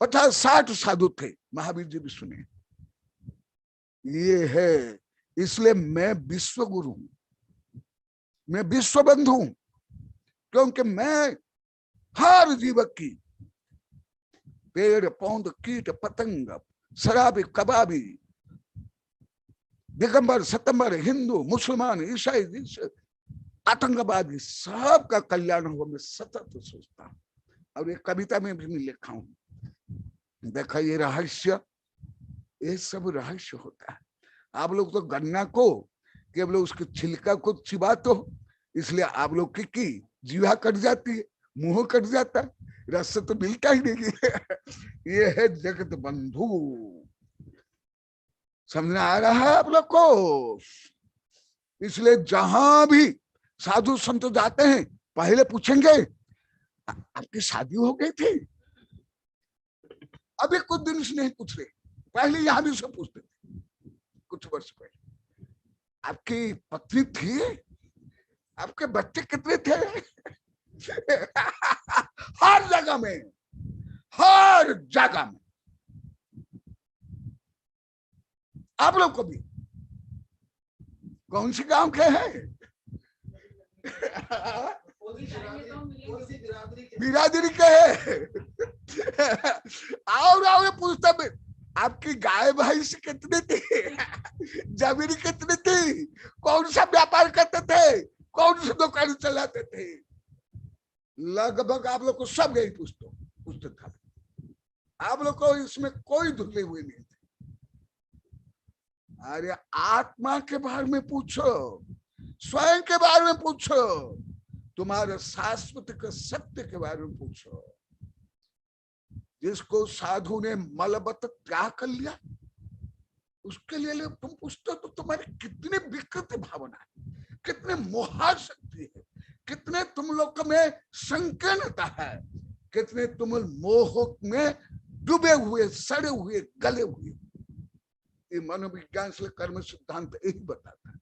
50-60 साधु थे, महावीर जी भी सुने। ये है, इसलिए मैं विश्व गुरु हूं, मैं विश्व बंधु हूं, क्योंकि मैं हर जीवक की, पेड़ पौध कीट पतंग, शराबी कबाबी, दिगंबर सतंबर, हिंदू मुसलमान ईसाई आतंकवादी, सबका कल्याण हो मैं सतत सोचता हूं। और ये कविता में भी मैं लिखा हूं। देखा, ये रहस्य, ये सब रहस्य होता है। आप लोग तो गन्ना को केवल उसके छिलका को चिबाते हो, इसलिए आप लोग की जीवा कट जाती है, मुंह कट जाता है, रस तो मिलता ही नहीं है। ये है जगत बंधु। समझ आ रहा है आप लोग को? इसलिए जहां भी साधु संत जाते हैं पहले पूछेंगे आपकी शादी हो गई थी? अभी कुछ दिन से नहीं पूछ रहे, पहले यहां भी सब पूछते थे कुछ वर्ष पहले। आपकी पत्नी थी? आपके बच्चे कितने थे? हर जगह में, हर जगह में। आप लोग को भी कौन सी गांव के हैं? बिरादरी के है। और पूछता मैं, आपकी गाय भैंस कितनी थी? जमीन कितनी थी? कौन सा व्यापार करते थे? कौन सी दुकान चलाते थे? लगभग आप लोग को सब यही पूछते था। आप लोग को इसमें कोई धुले हुए नहीं थे। अरे आत्मा के बारे में पूछो, स्वयं के बारे में पूछो, तुम्हारे शाश्वत सत्य के बारे में पूछो। जिसको साधु ने मलबत त्याग कर लिया, उसके लिए तुम पूछते हो तो तुम्हारी कितनी विकृत भावना है, कितने मोहाशक्ति है, कितने तुम लोग में संकीर्णता है, कितने तुम मोह में डूबे हुए, सड़े हुए, गले हुए। ये मनोविज्ञान से कर्म सिद्धांत यही बताता है।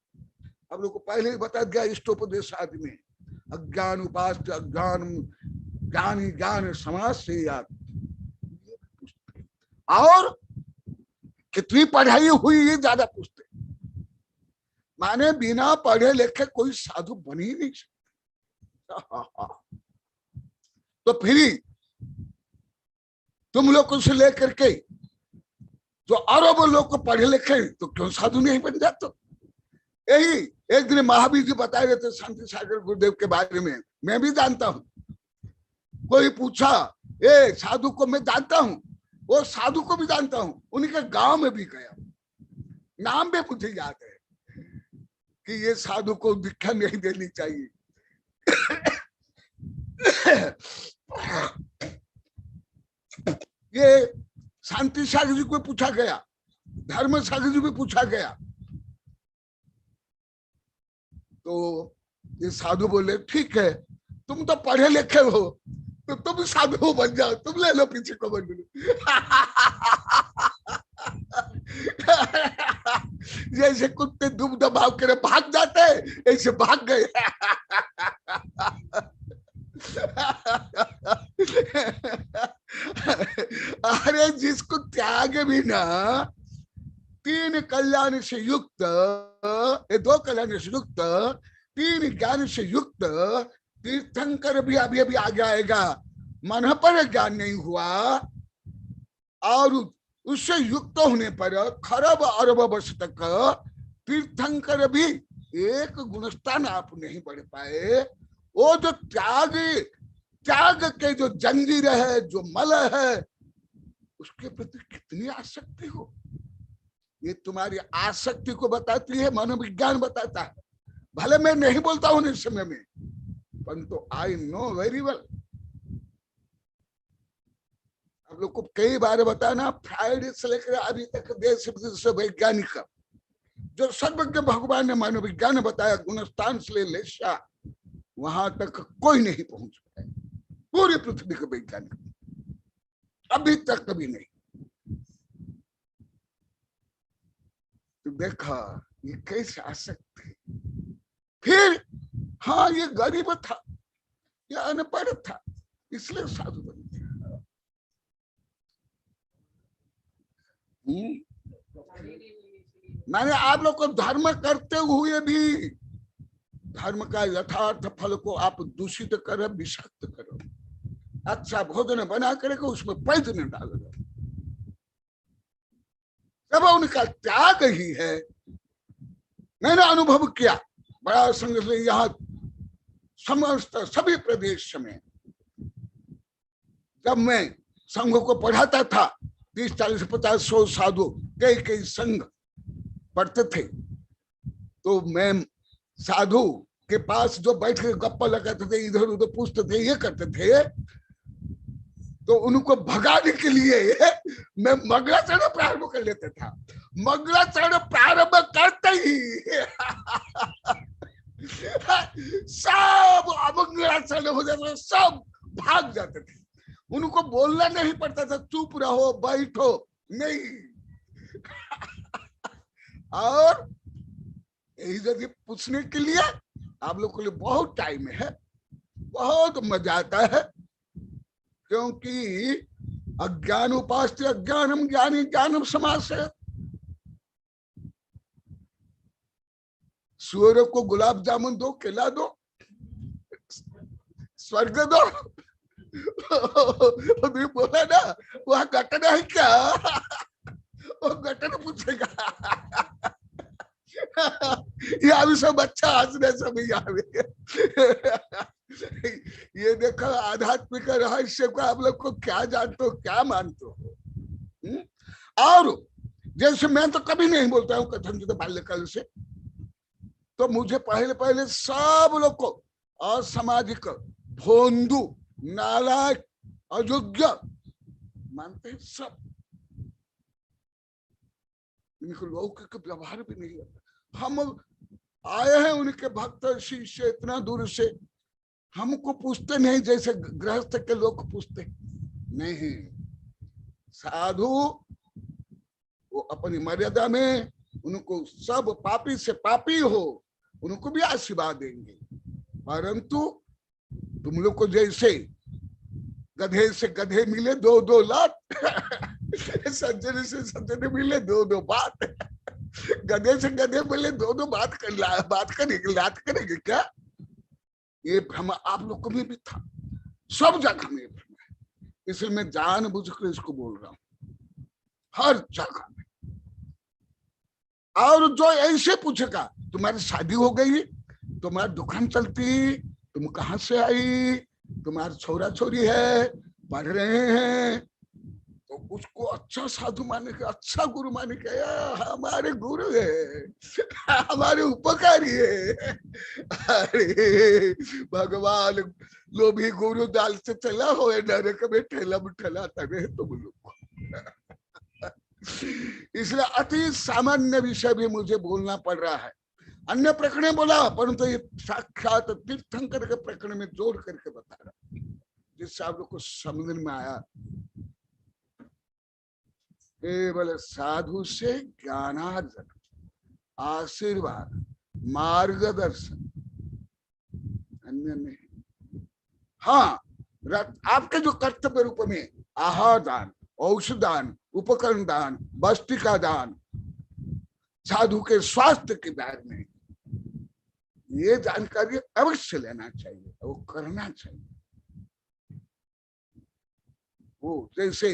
हम लोग को पहले ही बता दिया इष्टोपदेश आदि में, अज्ञान उपास्य अज्ञान ज्ञानी ज्ञान समाज से याद। और कितनी पढ़ाई हुई ये ज्यादा पूछते, माने बिना पढ़े लिखे कोई साधु बन ही नहीं सकता। तो फिर तुम लोग से लेकर के जो अरबों लोग को पढ़े लिखे तो क्यों साधु नहीं बन जाते? यही एक दिन महावीर जी बता रहे थे शांति सागर गुरुदेव के बारे में, मैं भी जानता हूं। कोई पूछा, ए साधु को मैं जानता हूं, वो साधु को भी जानता हूं, उनके गांव में भी गया, नाम भी मुझे याद है कि ये साधु को दीक्षा नहीं देनी चाहिए। ये शांति सागर जी को पूछा गया, धर्म सागर जी को पूछा गया, तो ये साधु बोले ठीक है तुम तो पढ़े लिखे हो तो तुम साधु बन जाओ, तुम ले लो पीछे को बन लो। जैसे कुत्ते दुम दबाव कर भाग जाते ऐसे भाग गए। अरे जिसको त्याग भी ना, 3 कल्याण से युक्त, 2 कल्याण से युक्त तीन ज्ञान से युक्त तीर्थंकर भी अभी अभी आगे आएगा। मन पर ज्ञान नहीं हुआ और उससे युक्त होने पर खरब अरब वर्ष तक तीर्थंकर भी एक गुणस्थान आप नहीं बढ़ पाए। वो जो त्याग के जो जंजीर है, जो मल है, उसके प्रति कितनी आसक्ति हो, ये तुम्हारी आसक्ति को बताती है, मनोविज्ञान बताता है। भले मैं नहीं बोलता हूं इस समय में, परंतु आई नो वेरी वेल। आप लोग को कई बार बताना, फ्राइडे से लेकर अभी तक देश विदेश वैज्ञानिक जो सर्वज्ञ भगवान ने मनोविज्ञान बताया, गुणस्थान से ले लेशा, वहां तक कोई नहीं पहुंच पाया, पूरी पृथ्वी के वैज्ञानिक अभी तक कभी नहीं। तो देखा ये कैसे आसक्ति। फिर हाँ, ये गरीब था, ये अनपढ़ था, इसलिए साधु बन गया। मैंने आप लोग को धर्म करते हुए भी धर्म का यथार्थ फल को आप दूषित करो, विषाक्त करो। अच्छा भोजन बना करके उसमें पैदन डाल दो, जब उनका त्याग ही है। मैंने अनुभव किया बड़ा संघ से, यहाँ समस्त सभी प्रदेश में जब मैं संघ को पढ़ाता था, 30, 40, 50, 100 साधु कई संघ पढ़ते थे, तो मैं साधु के पास जो बैठ के गप्पा लगाते थे, इधर उधर पूछते थे, ये करते थे, तो उनको भगाने के लिए मैं मंगलाचरण प्रारंभ कर लेता था। मंगलाचरण प्रारंभ करते ही सब अमंगलाचरण हो जाते, सब भाग जाते थे। उनको बोलना नहीं पड़ता था, चुप रहो, बैठो, नहीं। और यदि पूछने के लिए आप लोग के लिए बहुत टाइम है, बहुत मजा आता है, क्योंकि अज्ञान उपास्य अज्ञानम ज्ञानी ज्ञानम समास है। सूर्य को गुलाब जामुन दो, केला दो, स्वर्ग दो, अभी बोला ना वहां घटना है क्या, वो घटना पूछेगा। यहाँ भी सब अच्छा हंसने सभी यहाँ भी। ये देखो आध्यात्मिक रहस्य को आप लोग को क्या जानते हो, क्या मानते हो। और जैसे मैं तो कभी नहीं बोलता हूँ कथन तो बाल्यकाल से, तो मुझे पहले सब लोग को असामाजिक, भोंदू, नालायक, अयोग्य मानते हैं सब। इनको लौकिक व्यवहार भी नहीं होता। हम आए हैं उनके भक्त शिष्य इतना दूर से, हमको पूछते नहीं जैसे गृहस्थ के लोग पूछते नहीं। साधु वो अपनी मर्यादा में, उनको सब पापी से पापी हो उनको भी आशीर्वाद देंगे, परंतु तुम लोग को जैसे गधे से गधे मिले 2-2 लात, सज्जन से सज्जन मिले 2-2 बात, गधे से गधे मिले 2-2 बात करेंगे, लात करेंगे क्या? ये भ्रम आप लोग को भी था, सब जगह में भ्रम है। इसलिए मैं जानबूझकर इसको बोल रहा हूं, हर जगह में। और जो ऐसे पूछेगा तुम्हारी शादी हो गई, तुम्हारी दुकान चलती, तुम कहां से आई, तुम्हारे छोरा छोरी है, पढ़ रहे हैं, तो उसको अच्छा साधु माने के, अच्छा गुरु माने के, हमारे गुरु है, हमारे उपकारी है। अरे भगवान, लोभी गुरु दाल से चला हो नरक में ठेला ठेलाता रहे तुम लोग को। इसलिए अति सामान्य विषय भी मुझे बोलना पड़ रहा है। अन्य प्रकरण बोला, परंतु ये साक्षात तीर्थंकर के प्रकरण में जोड़ करके बता रहा, जिससे आप लोग को समझ में आया। केवल साधु से ज्ञानार्जन, आशीर्वाद, मार्गदर्शन, अन्य नहीं। हाँ, आपके जो कर्तव्य रूप में आहार दान, औषधान, उपकरण दान, वस्तिका दान, साधु के स्वास्थ्य के बारे में, ये जानकारी अवश्य लेना चाहिए, वो करना चाहिए। वो जैसे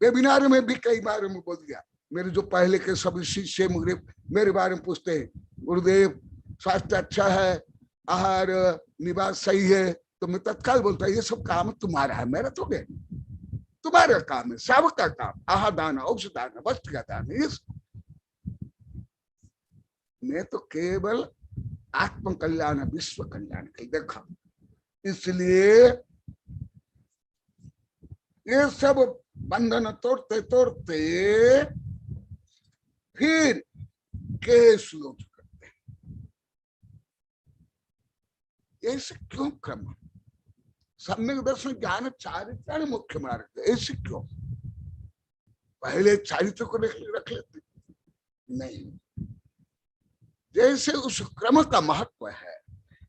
वेबिनार में भी कई बार मैं बोल दिया, मेरे जो पहले के सभी शिष्य मेरे बारे में पूछते हैं, गुरुदेव स्वास्थ्य अच्छा है, आहार निवास सही है, तो मैं तत्काल बोलता ये सब काम तुम्हारा है, मेरा तो नहीं, तुम्हारा काम है, सबका काम, आहार दान, औषध दान, वस्त्र का दान, ये मैं तो केवल आत्म कल्याण, विश्व कल्याण के देखा। इसलिए ये सब बंधन तोड़ते तोड़ते फिर केस लोग करते हैं। ऐसे क्यों क्रम? सम्यक दर्शन ज्ञान चारित्र मुख्य मार्ग, ऐसे क्यों? पहले चारित्र को रख लेते नहीं। जैसे उस क्रम का महत्व है,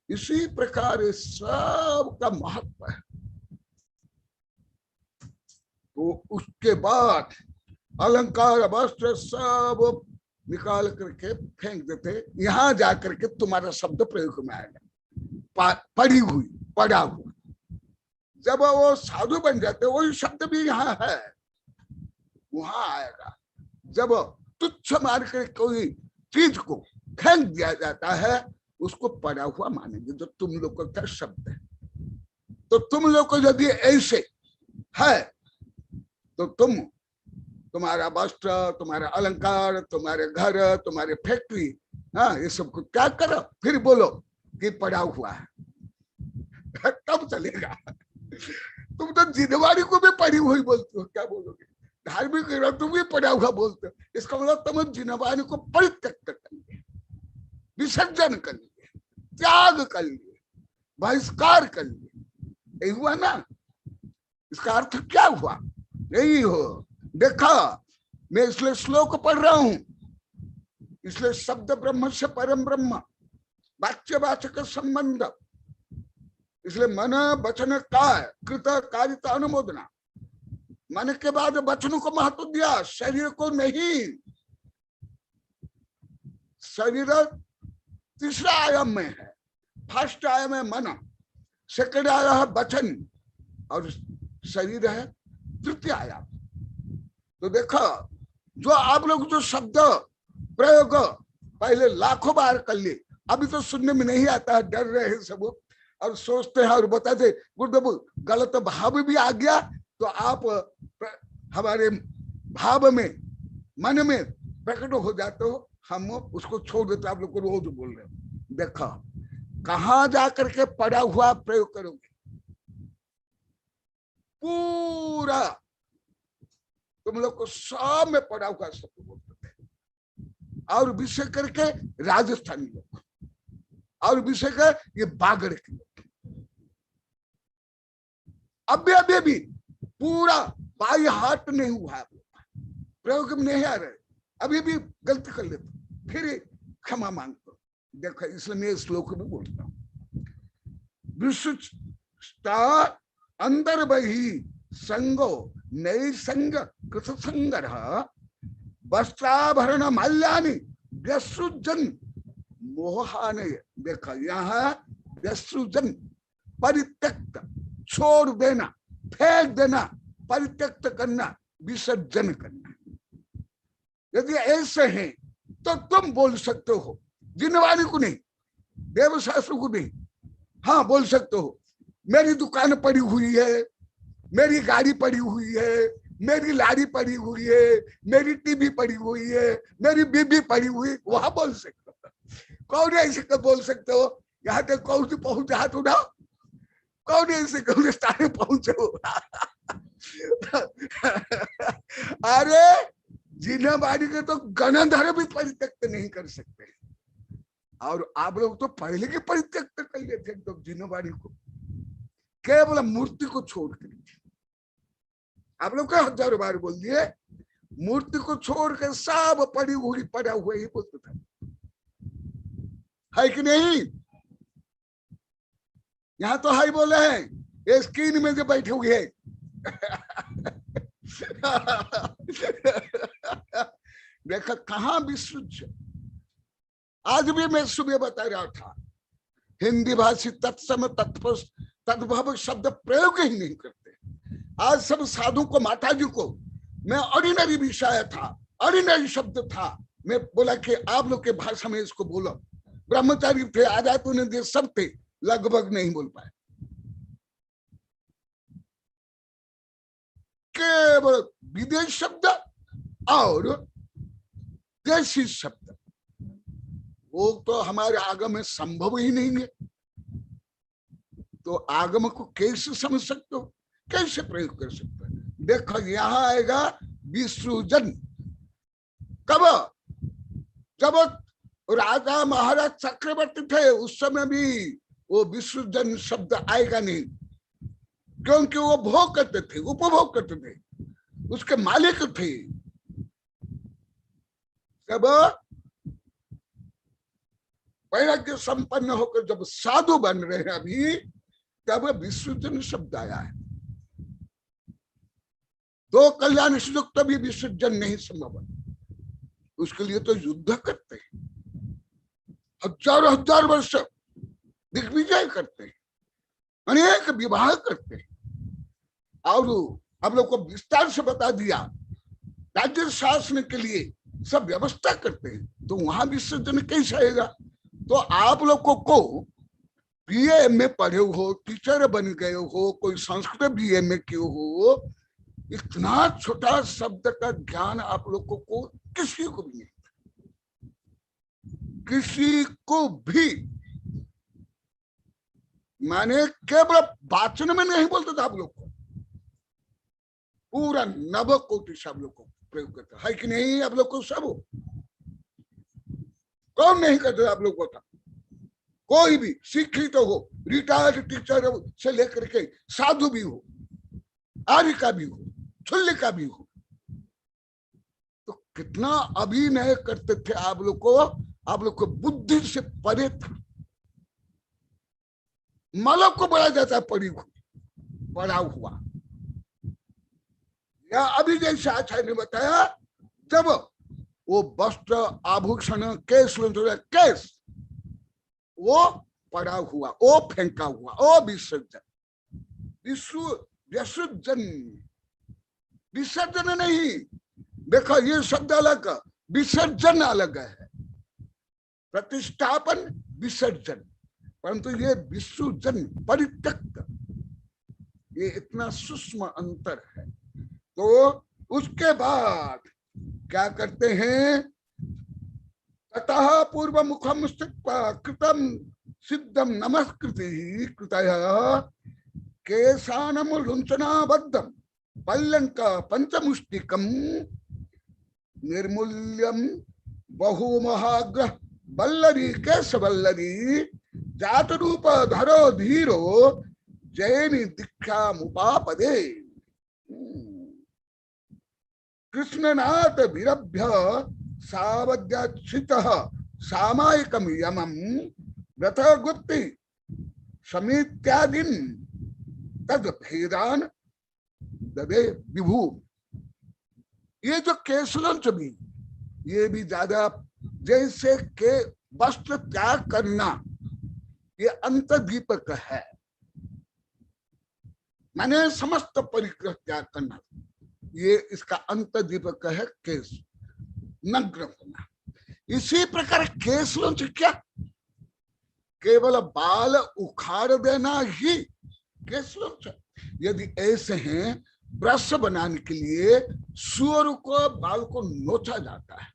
इसी प्रकार सब का महत्व है। तो उसके बाद अलंकार वस्त्र सब निकाल करके फेंक देते, यहां जाकर के तुम्हारा शब्द प्रयोग में आएगा, पड़ी हुई, पड़ा हुआ। जब वो साधु बन जाते, वही शब्द भी यहाँ है, वहां आएगा। जब तुच्छ मार कर कोई चीज को फेंक दिया जाता है, उसको पड़ा हुआ मानेंगे, जो तुम लोग का शब्द है। तो तुम लोग को यदि ऐसे है, तो तुम्हारा वस्त्र, तुम्हारा अलंकार, तुम्हारे घर, तुम्हारे फैक्ट्री, हाँ, ये सब को क्या करो, फिर बोलो कि पड़ा हुआ है, तब चलेगा। तुम तो जिनवारी को भी पड़ी हुई बोलते हो, क्या बोलोगे? धार्मिक तुम भी पड़ा हुआ बोलते हो, इसका मतलब तुम जिनवारी को परित्यक्त कर लिए, विसर्जन कर लिए, त्याग कर लिए, बहिष्कार कर लिए, यही हुआ ना? इसका अर्थ क्या हुआ? यही हो। देखा, मैं इसलिए श्लोक पढ़ रहा हूं, इसलिए शब्द ब्रह्म से परम ब्रह्म, वाच्य वाचक संबंध, इसलिए मन वचन काय कृत कारिता अनुमोदना, मन के बाद वचनों को महत्व दिया, शरीर को नहीं। शरीर तीसरा आयाम में है, फर्स्ट आयाम है मन, सेकंड आयाम है वचन, और शरीर है तृतीय आयाम। तो देखो, जो आप लोग जो शब्द प्रयोग पहले लाखों बार कर लिए, अभी तो सुनने में नहीं आता है, डर रहे हैं सब और सोचते हैं और बताते, गुरुदेव गलत भाव भी आ गया तो आप हमारे भाव में, मन में प्रकट हो जाते हो, हम उसको छोड़ देते, आप लोग को रोज बोल रहे हो। देखो कहां जाकर के पड़ा हुआ प्रयोग करोगे, पूरा तुम लोग को सब में पड़ा हुआ शब्द बोलते थे। और विषय करके राजस्थानी लोग, और विषय कर ये बागड़ के लोग, अभी भी पूरा बाई हाथ नहीं हुआ है, प्रयोग में नहीं आ रहे, अभी भी गलती कर लेते, फिर क्षमा मांगते। देखो इसलिए मैं श्लोक में बोलता हूँ, विश्व अंदर बही संगो नई संग कृत संग्रह वस्त्राभरण माल्यानि व्यसृजन मोहाने। देखा यहाँ व्यसृजन परित्यक्त, छोड़ देना, फेंक देना, परित्यक्त करना, विसर्जन करना। यदि ऐसे हैं तो तुम बोल सकते हो, जिनवाणी को नहीं, देवशास्त्र को नहीं, हाँ बोल सकते हो, मेरी दुकान पड़ी हुई है, मेरी गाड़ी पड़ी हुई है, मेरी लाड़ी पड़ी हुई है, मेरी टीवी पड़ी हुई है, मेरी बीबी पड़ी हुई, वहां बोल सकते हो। कौन ऐसे बोल सकते हो? यहाँ तक कौन से पहुंचे, हाथ उठाओ, कौन ऐसे कौन स्थान पहुंचे हो? अरे जिन्हें के तो गणधर भी परित्यक्त नहीं कर सकते, और आप लोग तो पहले के परित्यक्त कर लिए थे, तो जिन्हें को केवल मूर्ति को छोड़ कर, आप लोग क्या 1000 बार बोल दिए, मूर्ति को छोड़ कर सब पड़ी हुई पड़ा हुआ ही बोलते था, है कि नहीं? यहाँ तो हाई बोले हैं, ये स्क्रीन में जो बैठे हुए हैं। देखा कहाँ विसृज, आज भी मैं सुबह बता रहा था, हिंदी भाषी तत्सम तत्पुरुष तद्भव शब्द प्रयोग ही नहीं करते। आज सब साधु को, माता जी को मैं ऑर्डिनरी विषय था, ऑर्डिनरी शब्द था, मैं बोला कि आप लोग के भाषा में इसको बोलो। ब्रह्मचारी थे, आजाद दे सब थे, लगभग नहीं बोल पाए। केवल विदेश शब्द और देशी शब्द, वो तो हमारे आगम में संभव ही नहीं है। तो आगम को कैसे समझ सकते हो, कैसे प्रयोग कर सकते हो? देखो यहां आएगा विसृजन। कब? जब राजा महाराज चक्रवर्ती थे उस समय भी वो विसर्जन शब्द आएगा नहीं, क्योंकि वो भोग करते थे, उपभोग करते थे, उसके मालिक थे। जब वैराग्य संपन्न होकर जब साधु बन रहे हैं अभी, तब विसर्जन शब्द आया है। दो कल्याण से युक्त भी विसर्जन नहीं संभव है। उसके लिए तो युद्ध करते हैं, हजारों हजार वर्ष दिग्विजय करते हैं, अनेक विवाह करते हैं। और आप लोग को विस्तार से बता दिया, राज्य शासन के लिए सब व्यवस्था करते हैं, तो वहां विसर्जन कैसे आएगा? तो आप लोगों को बीए एमए पढ़े हो, टीचर बन गए हो, कोई संस्कृत बीए एमए किए हो, इतना छोटा शब्द का ज्ञान आप लोगों को किसी को भी नहीं, किसी को भी। माने केवल वाचन में नहीं बोलते थे आप लोग को, पूरा नव कोटि से आप लोग को प्रयोग करता है कि नहीं? आप लोग को सब कौन नहीं करते आप लोग को था? कोई भी शिक्षित तो हो, रिटायर्ड टीचर से लेकर के साधु भी हो, आर्य का भी हो, छुल्ल का भी हो, तो कितना अभिनय करते थे आप लोग को। आप लोग को बुद्धि से परे था। मलक को बोला जाता है पड़ा हुआ। या अभी जैसे आचार्य ने बताया, जब वो वस्त्र आभूषण केस वो पड़ा हुआ, वो फेंका हुआ, वो विसर्जन। विसर्जन विसर्जन नहीं, देखो ये शब्द अलग, विसर्जन अलग है। प्रतिष्ठापन विसर्जन, परंतु ये विसर्जन परित्यक्त, ये इतना सूक्ष्म अंतर है। तो उसके बाद क्या करते हैं? ततः पूर्व मुखम कृतम सिद्धम नमस्कृति कृतयः केशानम लुंचनाबद्धम पल्लंक पंचमुष्टिकम निर्मूल्यम बहुमहाग्रह बल्लरी केशवल्लरी जात रूप धरो धीरो जैनी दीक्षा मुपापदे कृष्णनाथ विरभ्य सावद्याचितः सामायिकम यमं रथ गुप्ति समित्यादिन तद भेदान ददे विभू। ये जो केसलंच भी, ये भी ज्यादा जैसे के वस्त्र त्याग करना, ये अंतदीपक है, माने समस्त परिग्रह त्याग करना, ये इसका अंतदीपक है केस नग्न होना। इसी प्रकार केसलंच क्या, केवल बाल उखाड़ देना ही केसलंच। यदि ऐसे हैं, ब्रश बनाने के लिए सूअर को बाल को नोचा जाता है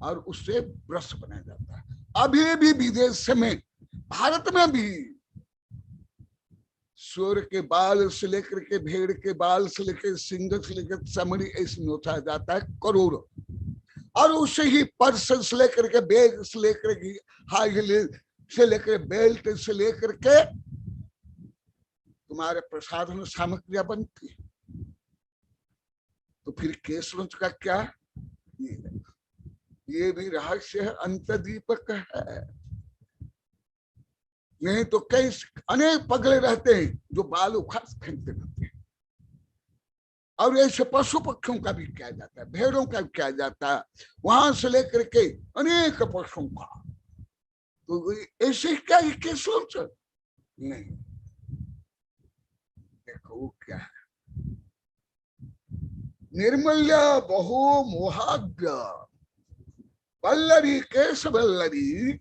और उससे ब्रश बनाया जाता है। अभी भी विदेश में, भारत में भी सूअर के बाल से लेकर के, भेड़ के बाल से लेकर, सिंह से लेकर चमड़ी ऐसे नोचा जाता है करोड़ों, और उसे ही पर्स से लेकर के, बैग से लेकर के, हाई हील से लेकर, बेल्ट से लेकर के तुम्हारे प्रसाधन सामग्रियां बनती है। तो फिर केसलंच का क्या? ये भी रहस्य है, अंतदीपक है। नहीं तो कई अनेक पगले रहते हैं जो बाल उखाड़ फेंकते रहते हैं। और ऐसे पशु पक्षियों का भी किया जाता है, भेड़ों का भी किया जाता है, वहां से लेकर के अनेक पशुओं का तो ऐसे क्या ये क्या सोच नहीं। देखो वो क्या है, निर्मल्य बहु मोहाग्र वल्लरी केश वल्लरी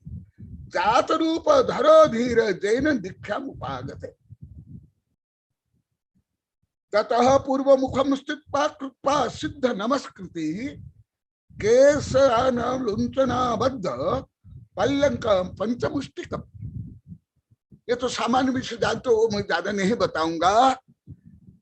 जात रूप धरो धीर जैन दीक्षा उपागते ततः पूर्व मुखम स्थित्वा कृपा सिद्ध नमस्कृति केशरान लुंचनाबद्ध पल्लंक पंचमुष्टिकम। ये तो सामान्य विषय जानते हो, मैं ज्यादा नहीं बताऊंगा।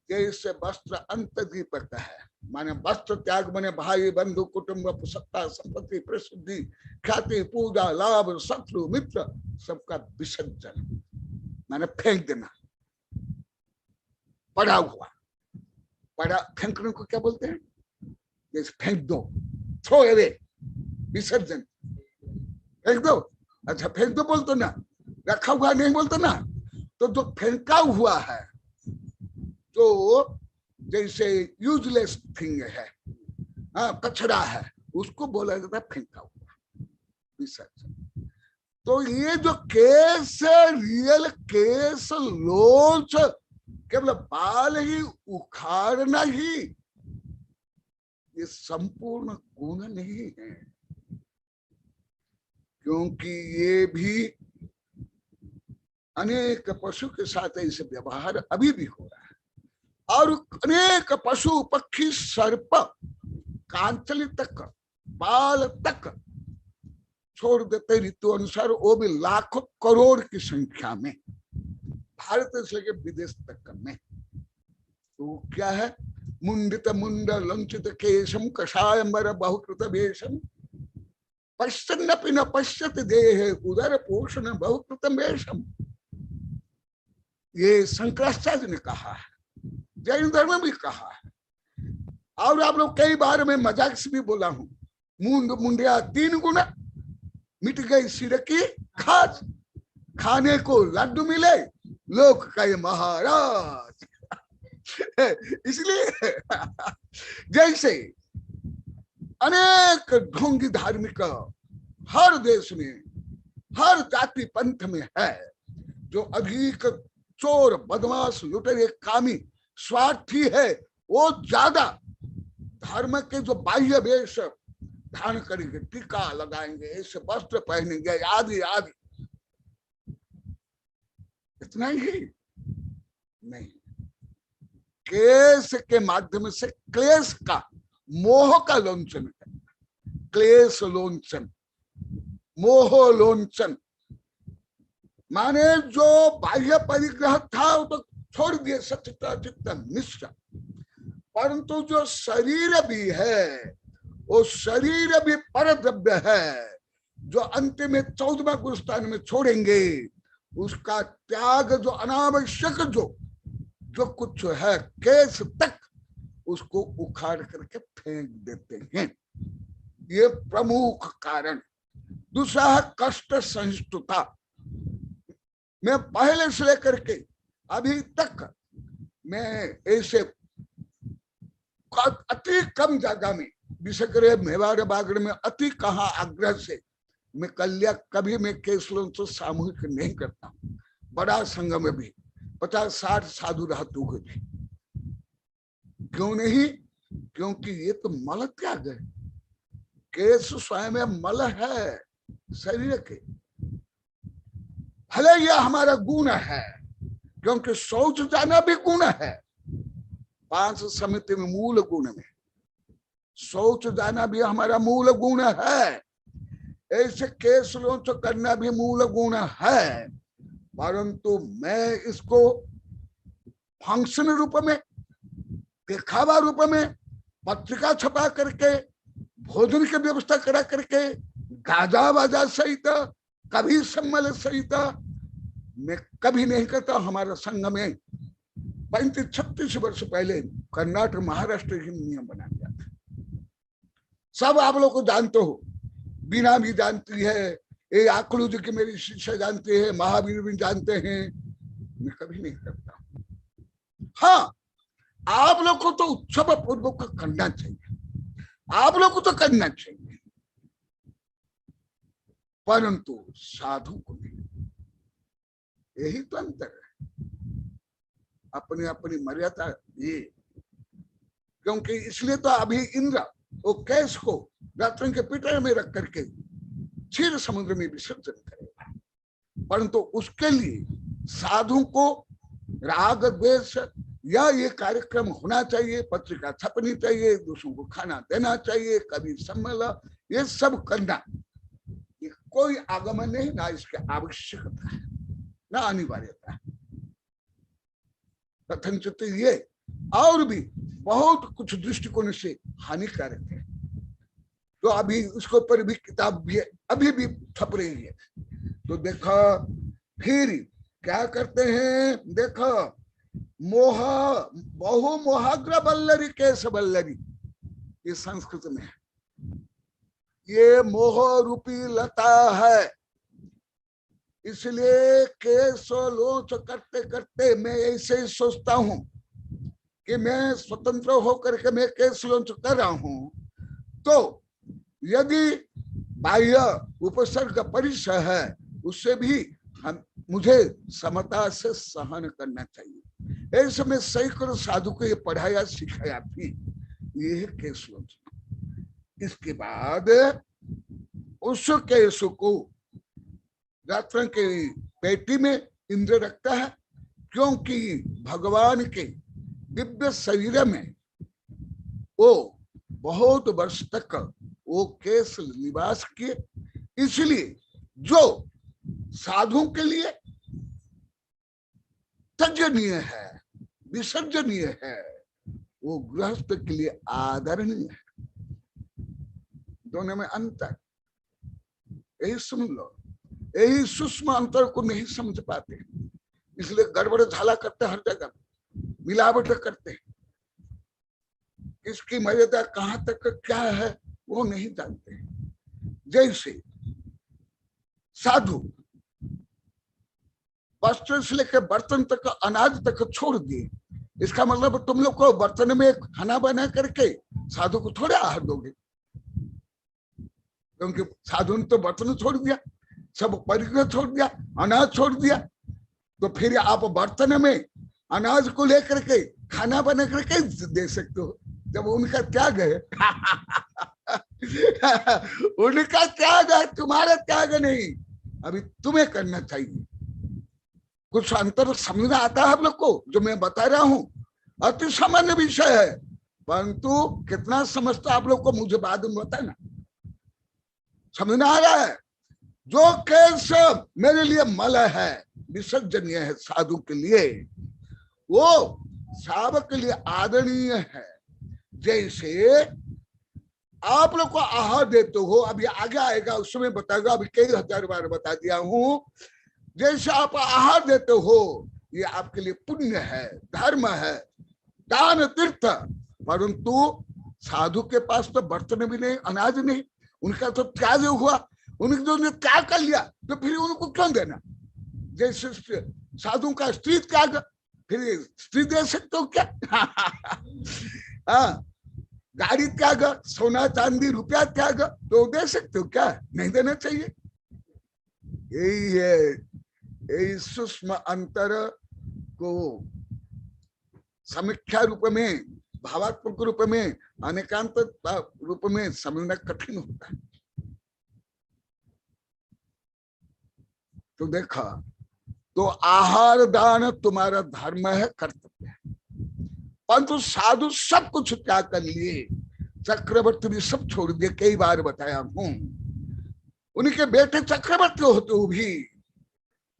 जैसे वस्त्र अंत दीपक है, माने वस्त्र त्याग माने भाई बंधु कुटुंब सत्ता संपत्ति प्रसिद्धि ख्याति पूजा लाभ शत्रु मित्र सबका विसर्जन माने फेंक देना। पड़ा हुआ, पड़ा फेंकने को क्या बोलते हैं? जैसे फेंक दो, थ्रो अवे, विसर्जन, फेंक दो। अच्छा फेंक दो बोलते ना, रखा हुआ नहीं बोलते ना। तो जो फेंका हुआ है, तो जैसे यूजलेस थिंग है, कचरा है, उसको बोला जाता है फेंका हुआ, विसर्जन। तो ये जो केस रियल केस लोच केवल बाल ही उखाड़ना ही ये संपूर्ण गुण नहीं है, क्योंकि ये भी अनेक पशु के साथ ऐसे व्यवहार अभी भी हो रहा है। और अनेक पशु पक्षी सर्प कांचली तक बाल तक छोड़ देते ऋतु अनुसार, वो भी लाखों करोड़ की संख्या में, भारत से लेकर विदेश तक में। तो क्या है? मुंडित मुंड लंचित केशम कषायंबर बहुकृत वेशम पश्चन्नपि न पश्यति देह उदर पोषण बहुकृत वेशम। ये शंकराचार्य ने कहा है, जैन धर्म में भी कहा है। और आप लोग कई बार मैं मजाक से भी बोला हूं, मुंड मुंडिया तीन गुना, मिट गई सिर की खाज, खाने को लड्डू मिले लोक कहे महाराज। इसलिए जैसे अनेक ढोंगी धार्मिक हर देश में हर जाति पंथ में है, जो अधिक चोर बदमाश लुटेरे कामी स्वार्थी है, वो ज्यादा धर्म के जो बाह्य वेश धारण करेंगे, टीका लगाएंगे, ऐसे वस्त्र पहनेंगे आदि आदि। इतना ही नहीं, केस के माध्यम से क्लेश का मोह का लोंचन है, क्लेश लोंचन, मोह लोंचन माने जो बाह्य परिग्रह था वो तो छोड़ दिए, सचिता चित्त मिश्र, परंतु जो शरीर भी है वो शरीर भी परद्रव्य है, जो अंतिम में 14वां गुरुस्थान में छोड़ेंगे, उसका त्याग जो अनावश्यक जो कुछ है केस तक उसको उखाड़ करके फेंक देते हैं। ये प्रमुख कारण। दूसरा है कष्ट सहिष्णुता। मैं पहले से लेकर के अभी तक मैं ऐसे अति कम जगह में, विशेषकर मेवाड़ बागड़ में अति कहा आग्रह से मैं कल्याण कभी मैं केसलों से सामूहिक नहीं करता हूं। बड़ा संघ में भी 50-60 साधु रहते हुए भी क्यों नहीं? क्योंकि ये तो मल त्याग है, केस स्वयं मल है शरीर के। भले यह हमारा गुण है, क्योंकि शौच जाना भी गुण है। 5 समिति में मूल गुण में शौच जाना भी हमारा मूल गुण है, ऐसे केस लोच करना भी मूल गुण है। परंतु मैं इसको फंक्शन रूप में, दिखावा रूप में, पत्रिका छपा करके, भोजन की व्यवस्था करा करके, गाजा बाजा सहित, कभी सम्मल सहित मैं कभी नहीं करता। हमारा संघ में 35-36 वर्ष पहले कर्नाटक महाराष्ट्र ही नियम बना दिया था। सब आप लोग को जानते हो, बीना भी जानती है, ये आकलू जी की मेरी शिष्य जानते हैं, महावीर भी जानते हैं। मैं कभी नहीं करता। हाँ, आप लोग को तो उत्सव पूर्वक करना चाहिए, आप लोग को तो करना चाहिए, परंतु साधु को नहीं। यही तो अंतर है, अपनी अपनी मर्यादा ये। क्योंकि इसलिए तो अभी इंद्र वो कैस को रत्न के पिटर में रख करके क्षीर समुद्र में विसर्जन करेगा, परंतु उसके लिए साधु को राग द्वेष या ये कार्यक्रम होना चाहिए, पत्रिका छपनी चाहिए, दूसरों को खाना देना चाहिए, कभी सम्मेलन, ये सब करना ये कोई आगमन नहीं, ना इसकी आवश्यकता है ना अनिवार्यता है। कथनचित ये और भी बहुत कुछ दृष्टिकोण से हानिकारक है। तो अभी उसके ऊपर भी किताब भी अभी भी छप रही है। तो देखो फिर क्या करते हैं, देखो मोह बहु मोहाग्र बल्लरी केश बल्लरी, ये संस्कृत में है। ये मोह रूपी लता है, इसलिए केश लोच करते करते मैं ऐसे ही सोचता हूं कि मैं स्वतंत्र होकर के मैं केश लोच कर रहा हूं, तो यदि बाह्य उपसर्ग परिचय है उससे भी हम मुझे समता से सहन करना चाहिए। ऐसे में सैकड़ों साधु को ये पढ़ाया सिखाया भी, ये है केश लोच। इसके बाद उस केश को रत्न के पेटी में इंद्र रखता है, क्योंकि भगवान के दिव्य शरीर में वो बहुत वर्ष तक वो केश निवास किए। इसलिए जो साधु के लिए त्यजनीय है, विसर्जनीय है, वो गृहस्थ के लिए आदरणीय है। दोनों में अंतर, यही सुन लो। यही सूक्ष्म अंतर को नहीं समझ पाते, इसलिए गड़बड़ झाला करते, हर जगह मिलावट करते हैं। इसकी मर्यादा कहां तक क्या है वो नहीं जानते। जैसे साधु वस्त्र से लेकर बर्तन तक, अनाज तक छोड़ दिए, इसका मतलब तुम लोग को बर्तन में खाना बना करके साधु को थोड़े आहार दोगे, क्योंकि साधु ने तो बर्तन छोड़ दिया, सब परिग्रह छोड़ दिया, अनाज छोड़ दिया, तो फिर आप बर्तन में अनाज को लेकर के खाना बना करके दे सकते हो, जब उनका त्याग है। उनका त्याग है, तुम्हारा त्याग नहीं। अभी तुम्हें करना चाहिए। कुछ अंतर समझना आता है आप लोग को, जो मैं बता रहा हूं अति सामान्य विषय है, परंतु कितना समझता आप लोग को मुझे बाद में बताना। समझना आ रहा है? जो केश मेरे लिए मल है, विसर्जनीय है साधु के लिए, वो सावक के लिए आदरणीय है। जैसे आप लोग को आहार देते हो, अभी आगे आएगा उसमें बताएगा, अभी कई हजार बार बता दिया हूं। जैसे आप आहार देते हो, ये आपके लिए पुण्य है, धर्म है, दान तीर्थ। परंतु साधु के पास तो बर्तन भी नहीं, अनाज नहीं, उनका तो त्याग हुआ। उन्होंने त्याग कर लिया तो फिर उनको क्यों देना? जैसे साधु का स्त्री त्याग, फिर स्त्री दे सकते हो क्या? हाँ, गाड़ी त्याग, सोना चांदी रुपया त्याग, तो दे सकते हो क्या? नहीं देना चाहिए। यही है, यही सूक्ष्म अंतर को समीक्षा रूप में, भावात्मक रूप में, अनेकांत रूप में समझना कठिन होता है। तो देखा, तो आहार दान तुम्हारा धर्म है, कर्तव्य है, परंतु साधु सब कुछ त्याग कर लिए, चक्रवर्ती भी सब छोड़ दिए। कई बार बताया हूं, उनके बेटे चक्रवर्ती होते हुए भी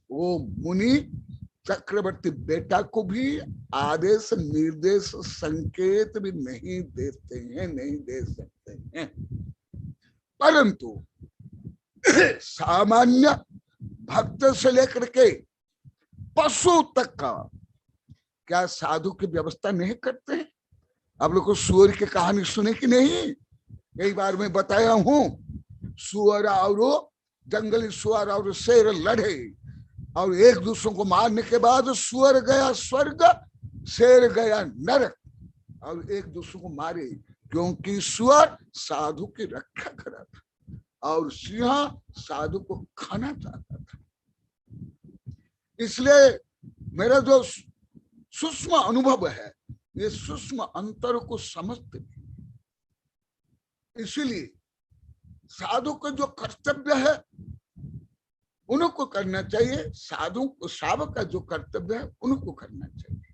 वो मुनि चक्रवर्ती बेटा को भी आदेश निर्देश संकेत भी नहीं देते हैं, नहीं दे सकते हैं। परंतु सामान्य भक्त से लेकर के पशु तक का क्या साधु की व्यवस्था नहीं करते हैं? आप लोग को सुअर की कहानी सुने कि नहीं? कई बार मैं बताया हूं, सुअर और जंगली सुअर और शेर लड़े, और एक दूसरे को मारने के बाद सुअर गया स्वर्ग, शेर गया नरक, और एक दूसरे को मारे, क्योंकि सुअर साधु की रक्षा करा था। और सिंह साधु को खाना चाहता था। इसलिए मेरा जो सूक्ष्म अनुभव है, ये सूक्ष्म अंतर को समझते नहीं। इसीलिए साधु का जो कर्तव्य है उनको करना चाहिए, साधु शावक का जो कर्तव्य है उनको करना चाहिए।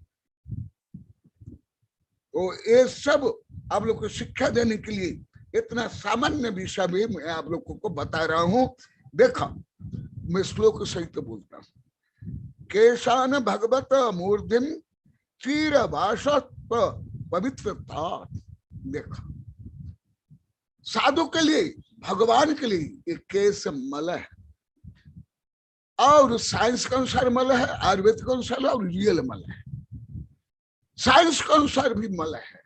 तो ये सब आप लोग को शिक्षा देने के लिए इतना सामान्य विषय भी मैं आप लोगों को बता रहा हूं। देखा, मैं श्लोक सहित बोलता हूं। केशान भगवत मूर्धिम चीर भाषत्व पवित्रता। देखा, साधु के लिए, भगवान के लिए ये केश मल है, और साइंस के अनुसार मल है, आयुर्वेद के अनुसार और रियल मल है। साइंस के अनुसार भी मल है,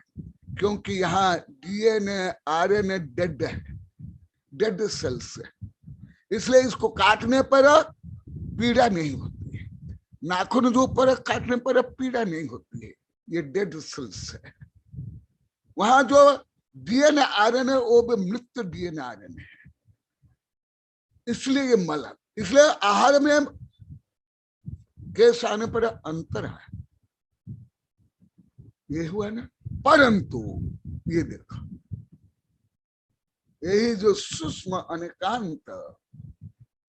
क्योंकि यहाँ डीएनए आरएनए डेड है, डेड सेल्स है, इसलिए इसको काटने पर पीड़ा नहीं होती है। नाखून जो ऊपर काटने पर पीड़ा नहीं होती है, ये डेड सेल्स है। वहां जो डीएनए आरएनए वो भी मृत डीएनए आरएनए है, इसलिए ये मल है। इसलिए आहार में केस आने पर अंतर है, ये हुआ ना। परंतु ये देखो, यही जो सूक्ष्म अनेकांत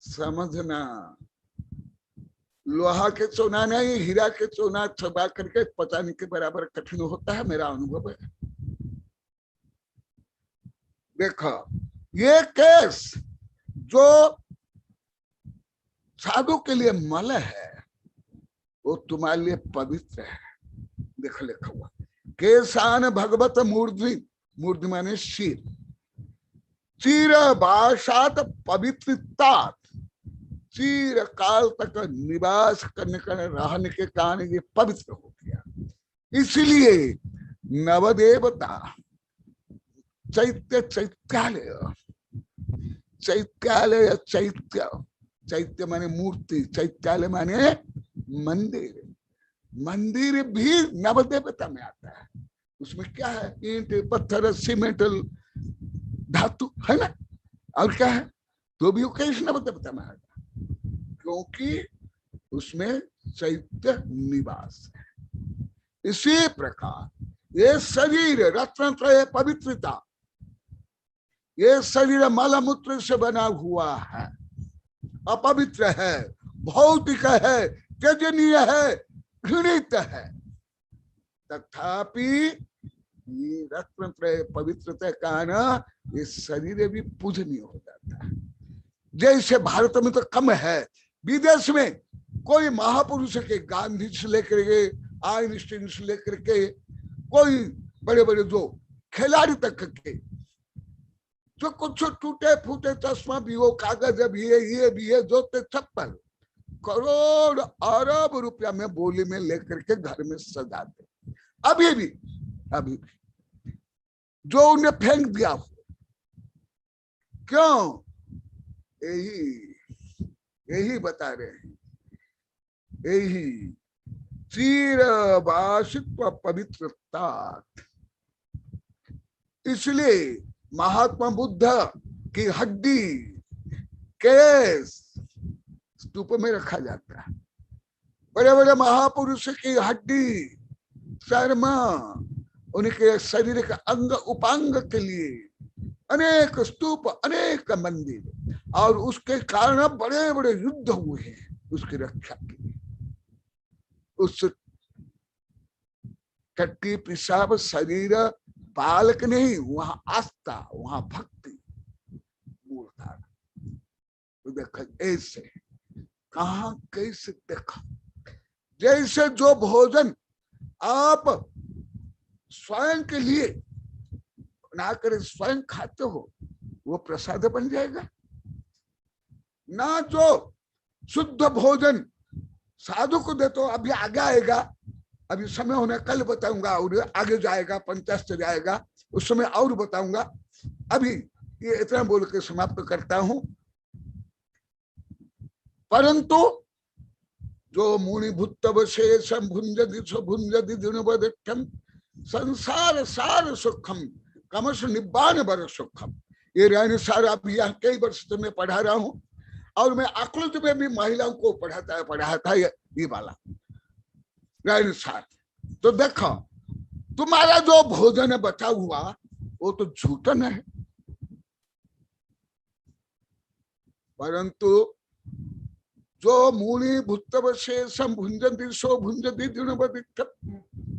समझना, लोहा के चौना नहीं, हीरा के चौना छबा करके पचाने के बराबर कठिन होता है, मेरा अनुभव है। देखो, ये केस जो साधु के लिए मल है वो तुम्हारे लिए पवित्र है। देखो लिखा हुआ, केशान भगवत मूर्धि, मूर्धि माने शीर, चीर भाषात पवित्रता, चीर काल तक निवास करने का रहने के कारण ये पवित्र हो गया। इसलिए नवदेवता चैत्य, चैत्यालय, चैत्यालय चैत्य, चैत्य माने मूर्ति, चैत्यालय माने मंदिर। मंदिर भी नवदेवता में आता है। उसमें क्या है? ईंट, पत्थर, सीमेंट, धातु है ना, और क्या है? तो भी कैसे नवदेवता में आता है, क्योंकि उसमें चैत्य निवास है। इसी प्रकार ये शरीर रत्नत्रय पवित्रता, ये शरीर मलमूत्र से बना हुआ है, अपवित्र है, भौतिक है, त्यजनीय है, घृणित है, तथापि ये रत्नत्रय पवित्रता का ना ये शरीर भी पूजनीय हो जाता है। जैसे भारत में तो कम है, विदेश में कोई महापुरुष के, गांधी से लेकर के आइंस्टीन से लेकर के कोई बड़े बड़े जो खिलाड़ी तक के, जो कुछ टूटे फूटे चश्मा भी हो, कागज भी है, ये भी है, जूते चप्पल करोड़ अरब रुपया में बोली में लेकर के घर में सजाते। अभी भी जो उन्हें फेंक दिया हो, क्यों? यही बता रहे हैं, यही चीर भाषित्व पवित्रता। इसलिए महात्मा बुद्ध की हड्डी, केस स्तूप में रखा जाता है। बड़े बड़े महापुरुष की हड्डी, चर्म, उनके शरीर के अंग उपांग के लिए अनेक स्तूप, अनेक मंदिर, और उसके कारण बड़े बड़े युद्ध हुए हैं उसकी रक्षा के लिए। उस टट्टी पिशाब शरीर पालक नहीं, वहां आस्था, वहां भक्ति मूलता। तो देखा ऐसे कहा, कैसे देखा, जैसे जो भोजन आप स्वयं के लिए ना कर स्वयं खाते हो वो प्रसाद बन जाएगा ना। जो शुद्ध भोजन साधु को दे तो अभी आगे आएगा, अभी समय होने कल बताऊंगा, और आगे जाएगा, 50 जाएगा, उस समय और बताऊंगा। अभी ये इतना बोल के समाप्त करता हूं। परंतु जो मुनि भूतव शेषम भुंजति दिनवदक्षम संसार सार सुखम कमश निब्बान बर सुखम, ये रहने सारा अभी यहाँ कई वर्ष से मैं पढ़ा रहा हूँ, और मैं अक्लुत में भी महिलाओं को पढ़ाया था ये वाला रहने सार। तो देखो तुम्हारा जो भोजन बचा हुआ वो तो झूठन है, परंतु जो मूली भूतव शेषम भुंजति सो भुंजति दिनवदित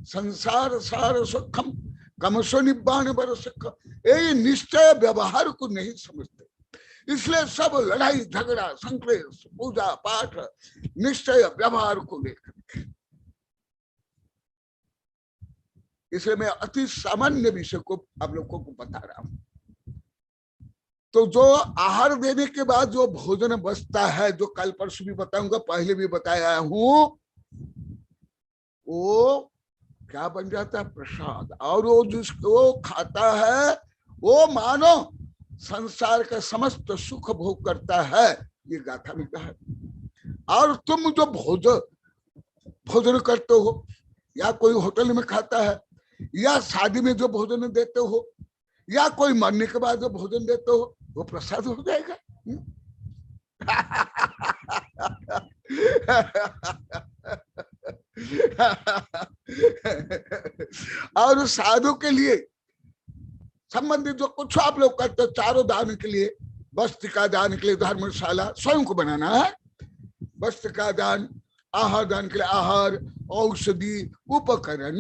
संसार सार सुखम कमसो निब्बाण बरस। ये निश्चय व्यवहार को नहीं समझते, इसलिए सब लड़ाई झगड़ा संक्लेश पूजा पाठ निश्चय व्यवहार को लेकर के। इसलिए मैं अति सामान्य विषय को आप लोगों को बता रहा हूं। तो जो आहार देने के बाद जो भोजन बचता है, जो कल परसों भी बताऊंगा, पहले भी बताया हूं, वो क्या बन जाता है? प्रसाद। और वो जिसको खाता है वो मानो संसार का समस्त सुख भोग करता है, ये गाथा में कहा है। और तुम जो भोजन करते हो, या कोई होटल में खाता है, या शादी में जो भोजन देते हो, या कोई मरने के बाद जो भोजन देते हो, वो प्रसाद हो जाएगा। और साधु के लिए संबंधित जो कुछ आप लोग करते हो, चारों दान के लिए, वस्त्र का दान के लिए धर्मशाला स्वयं को बनाना है, वस्त्र का दान, आहार दान के लिए आहार, औषधि, उपकरण,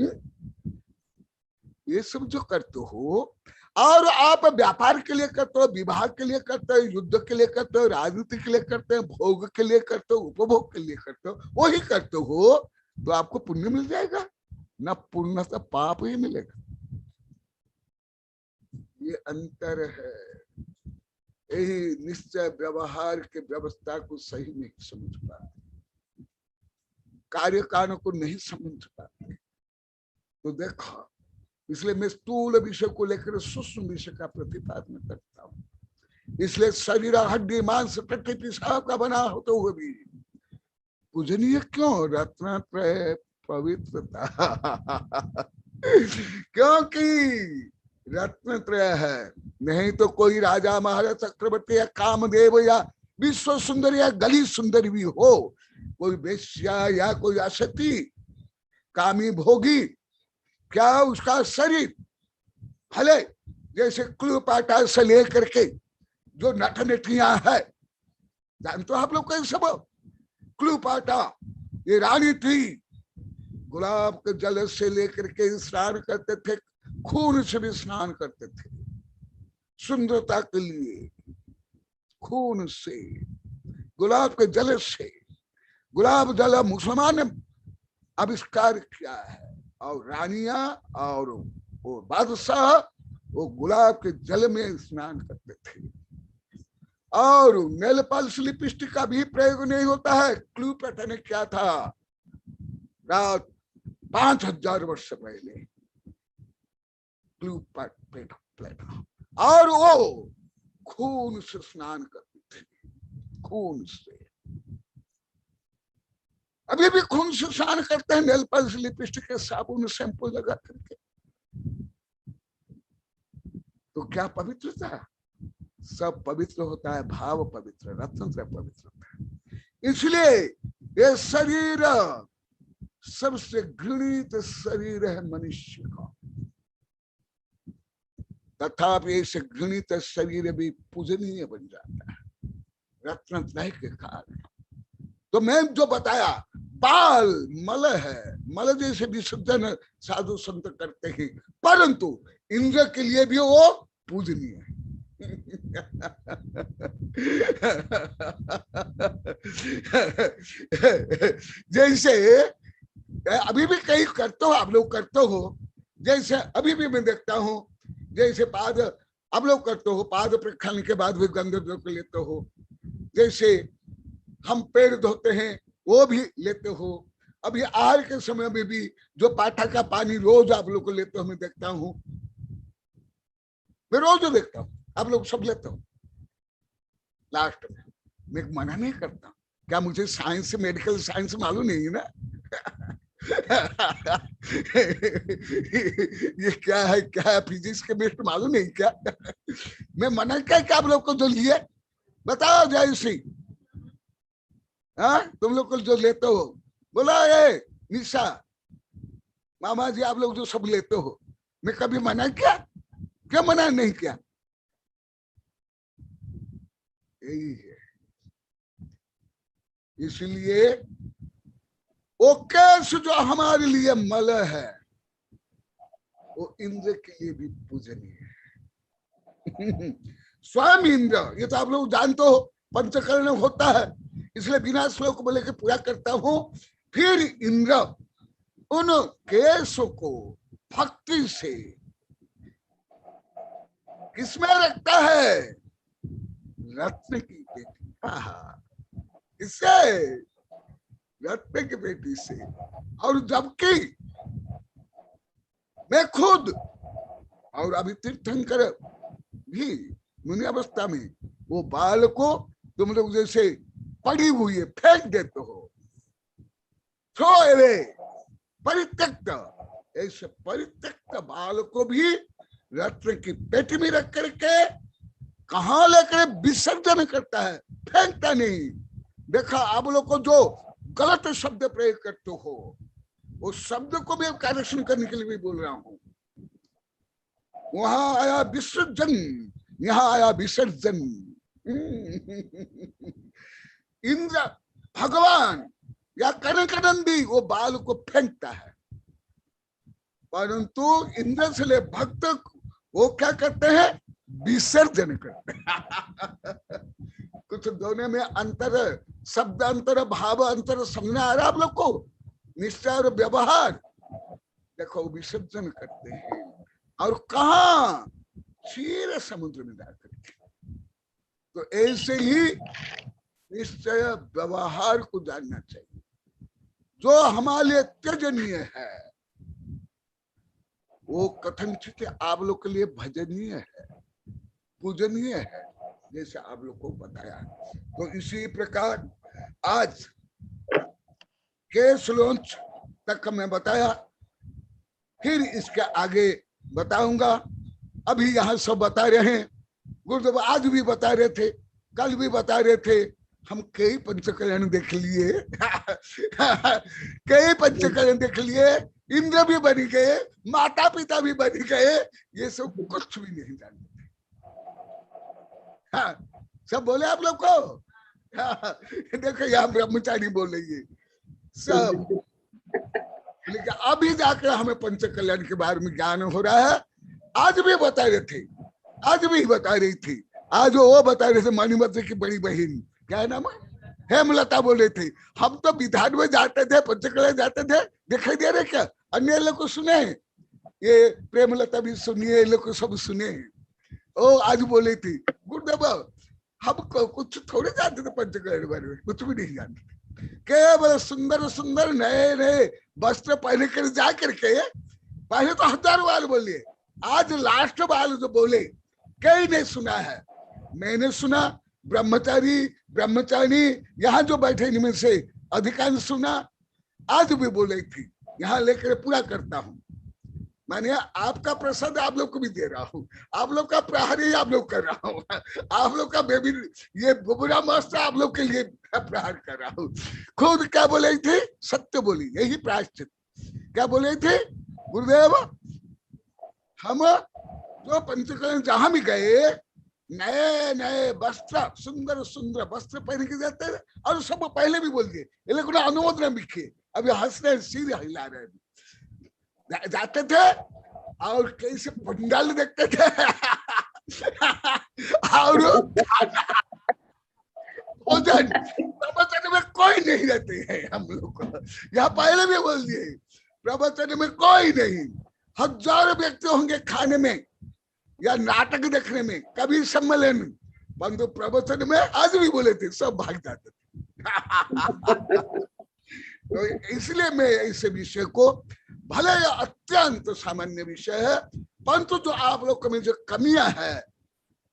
ये सब जो करते हो, और आप व्यापार के लिए करते हो, विवाह के लिए करते हो, युद्ध के लिए करते हो, राजनीति के लिए करते हो, भोग के लिए करते हो, उपभोग के लिए करते हो, वही करते हो, तो आपको पुण्य मिल जाएगा, ना पुण्य तो पाप ही मिलेगा। ये अंतर है। यही निश्चय व्यवहार के व्यवस्था को सही नहीं समझ पाते, कार्य कारण को नहीं समझ पाते। तो देखो, इसलिए मैं स्थूल विषय को लेकर सूक्ष्म विषय का प्रतिपादन करता हूँ। इसलिए शरीर हड्डी मांस प्रकृति सब का बना होते हुए भी पूजनीय क्यों? रत्नत्रय पवित्रता। क्योंकि रत्नत्रय है, नहीं तो कोई राजा महाराज चक्रवर्ती या कामदेव या विश्व सुंदर या गली सुंदर भी हो, कोई वेश्या या कोई असती कामी भोगी, क्या उसका शरीर भले जैसे क्लियोपाट्रा से लेकर के जो नट नटियां है, जानते हो आप लोग कई सब, क्लियोपाट्रा ये रानी थी, गुलाब के जल से लेकर के स्नान करते थे, खून से भी स्नान करते थे, सुंदरता के लिए खून से, गुलाब के जल से। गुलाब जल मुसलमान ने आविष्कार किया है, और रानियां और वो बादशाह वो गुलाब के जल में स्नान करते थे। और नेल पॉलिश लिपस्टिक का भी प्रयोग नहीं होता है। क्लियोपाट्रा ने क्या था, रात 5000 वर्ष पहले क्लियोपाट्रा, और वो खून से स्नान करती थी, खून से। अभी भी खून से स्नान करते हैं, नेल पॉलिश लिपस्टिक के साबुन शैम्पू लगा करके। तो क्या पवित्रता? सब पवित्र होता है, भाव पवित्र, रत्न से पवित्र होता है। इसलिए ये शरीर सबसे घृणित शरीर है मनुष्य का, तथापि इस घृणित शरीर भी पूजनीय बन जाता है रत्नत्रय के कारण। तो मैं जो बताया, बाल मल है, मल जैसे विसर्जन साधु संत करते हैं, परंतु इंद्र के लिए भी वो पूजनीय है। जैसे अभी भी कई करते हो, आप लोग करते हो, जैसे अभी भी मैं देखता हूं, जैसे पाद आप लोग करते हो, पाद प्रक्षालन के बाद भी गंगा जल लेते हो, जैसे हम पेड़ धोते हैं वो भी लेते हो। अभी आहार के समय में भी जो पाठा का पानी रोज आप लोग को लेते हो, मैं देखता हूं, मैं रोज देखता हूं, आप लोग सब लेते हो। लास्ट में मैं मना नहीं करता, क्या मुझे साइंस मेडिकल साइंस मालूम नहीं है ना। ये क्या है फिजिक्स केमिस्ट्री मालूम नहीं क्या? मैं मना क्या आप लोग को जो लिए बताओ जयश्री, हाँ तुम लोग को जो लेते हो, बोला ये निशा मामा जी आप लोग जो सब लेते हो, मैं कभी मना किया? क्या मना नहीं किया? यही है। इसलिए वो केस जो हमारे लिए मल है वो इंद्र के लिए भी पूजनीय है। स्वयं इंद्र, ये तो आप लोग जानते हो पंचकर्ण होता है, इसलिए बिना श्लोक बोले के पूरा करता हूं। फिर इंद्र उन केसों को भक्ति से किसमें रखता है? रत्न की बेटी, इससे रत्न की बेटी से। और जबकि मैं खुद और अभी तीर्थंकर भी मुनि अवस्था में वो बाल को तुम लोग जैसे पड़ी हुई है फेंक देते हो, थ्रो अवे, परित्यक्त, ऐसे परित्यक्त बाल को भी रत्न की पेटी में रख करके कहाँ लेकर विसर्जन करता है, फेंकता नहीं। देखा आप लोग को जो गलत शब्द प्रयोग करते हो, उस शब्द को भी करेक्शन करने के लिए भी बोल रहा हूं। वहां आया विसर्जन, यहाँ आया विसर्जन। इंद्र भगवान या कनकनंदी वो बाल को फेंकता है, परंतु इंद्र से ले भक्त वो क्या करते हैं? विसर्जन करते हैं। कुछ दोनों में अंतर, शब्द अंतर, भाव अंतर समझना आ रहा आप लोग को? निश्चय और व्यवहार देखो, विसर्जन करते हैं। और कहा? क्षीर समुद्र में जाकर के। तो ऐसे ही निश्चय व्यवहार को जानना चाहिए। जो हमारे लिए त्यजनीय है वो कथनचित आप लोग के लिए भजनीय है, पूजनीय है, जैसे आप लोग को बताया। तो इसी प्रकार आज के श्लोक तक मैं बताया, फिर इसके आगे बताऊंगा। अभी यहाँ सब बता रहे हैं, गुरुदेव आज भी बता रहे थे, कल भी बता रहे थे, हम कई पंचकल्याण देख लिए। कई पंचकल्याण देख लिए, इंद्र भी बन गए, माता पिता भी बन गए, ये सब कुछ भी नहीं जानते। हाँ, सब बोले आप लोग को। हाँ, देखो यहाँ ब्रह्मचारी बोल रही है सब, लेकिन अभी जाकर हमें पंचकल्याण के बारे में ज्ञान हो रहा है। आज भी बता रहे थे, आज भी बता रही थी, आज वो बता रहे थे मणिमद्र की बड़ी बहन, क्या है नाम, हेमलता बोल रहे थे। हम तो विधान में जाते थे, पंचकल्याण जाते थे, दिखाई दे रहे क्या? अन्य लोग को सुने, ये प्रेमलता भी सुनिए, लोग को सब सुने। ओ आज बोले थी गुरुदेव हम कुछ थोड़े जानते थे पंचकल्याण बारे में, कुछ भी नहीं जानते थे। केवल सुंदर सुंदर नए नए वस्त्र पहने कर जा करके, पहले तो 1000 बार बोलिए, आज लास्ट बार जो बोले कई ने सुना है, मैंने सुना, ब्रह्मचारी यहाँ जो बैठे इनमें से अधिकांश सुना, आज भी बोले थी, यहाँ लेकर पूरा करता हूँ। माने आपका प्रसाद आप लोग को भी दे रहा हूँ, आप लोग का प्रहारी आप लोग कर रहा हूँ, आप लोग का बेबी ये बुरा मस्त आप लोग के लिए प्रहार कर रहा हूँ। खुद क्या बोले थे? सत्य बोली, यही प्रायश्चित। क्या बोले थे गुरुदेव? हम जो पंचकल्याण जहां भी गए, नए नए वस्त्र, सुंदर सुंदर वस्त्र पहन के जाते हैं, और सब पहले भी बोल दिए, ये लोग अनुमोदन लिखे, अभी हंस रहे, सिर हिला रहे, जाते थे और कैसे पंडाल देखते थे। और भोजन प्रवचन में कोई नहीं रहते हैं हम लोग को, यहाँ पहले भी बोल दिए, प्रवचन में कोई नहीं, 1000 व्यक्ति होंगे खाने में या नाटक देखने में, कभी सम्मेलन में, परंतु प्रवचन में आज भी बोले थे सब भाग जाते थे। तो इसलिए मैं इस विषय को, भले अत्यंत सामान्य विषय है, परंतु जो आप लोग में जो कमियां है,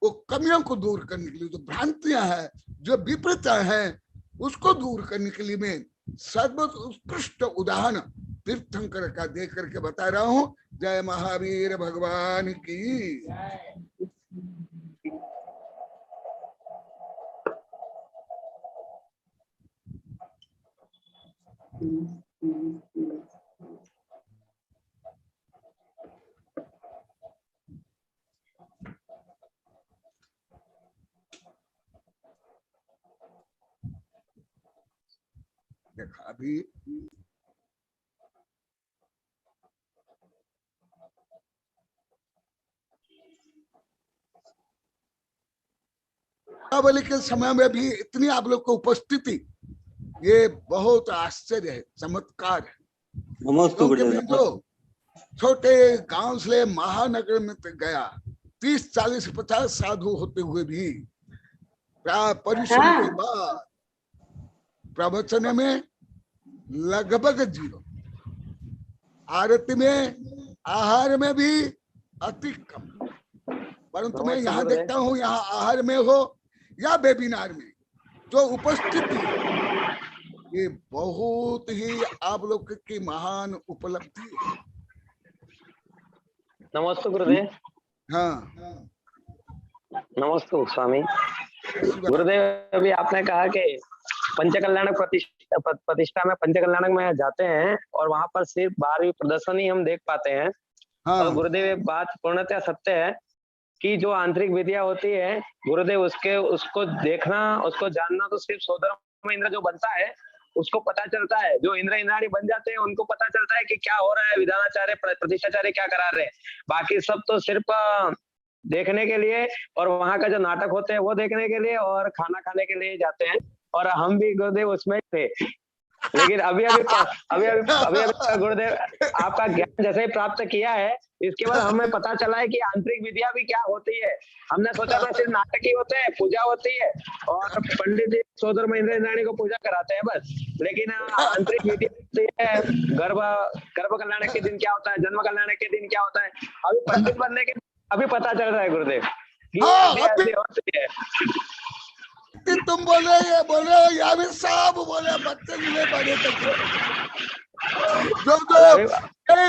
वो कमियों को दूर करने के लिए, जो भ्रांतियां हैं, जो विपरीतताएं हैं, उसको दूर करने के लिए मैं सर्वोत्कृष्ट उदाहरण तीर्थंकर का देख करके बता रहा हूँ। जय महावीर भगवान की। देखा अभी दीपावली के समय में भी इतनी आप लोग को उपस्थिति, ये बहुत आश्चर्य है, चमत्कार है। क्योंकि मैं तो छोटे गांव से महानगर में गया, 30, 40, 50 साधु होते हुए भी परिश्रम के बाद प्रवचन में लगभग 0, आरती में, आहार में भी अति कम। परंतु मैं यहाँ देखता हूँ, यहाँ आहार में हो या वेबिनार में जो उपस्थिति, ये बहुत ही आप लोग की महान उपलब्धि है। नमस्ते गुरुदेव। हाँ नमस्ते स्वामी। गुरुदेव, अभी आपने कहा कि पंचकल्याणक प्रतिष्ठा में पंचकल्याणक में जाते हैं और वहां पर सिर्फ 12वीं प्रदर्शनी हम देख पाते हैं। हाँ। और गुरुदेव एक बात पूर्णतः सत्य है कि जो आंतरिक विद्या होती है गुरुदेव, उसको देखना, उसको जानना तो सिर्फ सोदर इंद्र जो बनता है उसको पता चलता है। जो इंद्र इंद्राणी बन जाते हैं उनको पता चलता है कि क्या हो रहा है, विधानाचार्य प्रतिष्ठाचार्य क्या करा रहे हैं। बाकी सब तो सिर्फ देखने के लिए और वहां का जो नाटक होते हैं वो देखने के लिए और खाना खाने के लिए जाते हैं। और हम भी गुरुदेव उसमें थे। लेकिन अभी गुरुदेव आपका ज्ञान जैसे ही प्राप्त किया है, इसके बाद हमें पता चला है कि आंतरिक विद्या भी क्या होती है। हमने सोचा था सिर्फ नाटक ही होते हैं, पूजा होती है और पंडित जी सोदर महेंद्र इंद्राणी को पूजा कराते हैं बस। लेकिन आंतरिक विद्या होती है, गर्भ कल्याण के दिन क्या होता है, जन्म कल्याण के दिन क्या होता है, अभी पंडित बनने के अभी पता चल रहा है गुरुदेव कि ऐसी होती है। तुम बोले, ये बोले, या भी सब बोले, बच्चे मिले बड़े तक जो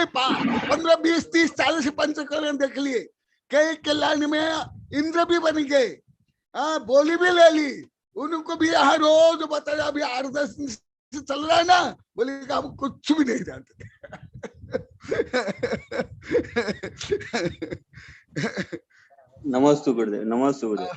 15, 20, 30, 40 पंचकल्याण देख लिए, कई कल्याण में इंद्र भी बन गए, बोली भी ले ली, उनको भी यहाँ रोज बताया। अभी 8-10 दिन से चल रहा है ना, बोले कि हम कुछ भी नहीं जानते। नमस्ते गुरुदेव। नमस्ते गुरुदेव।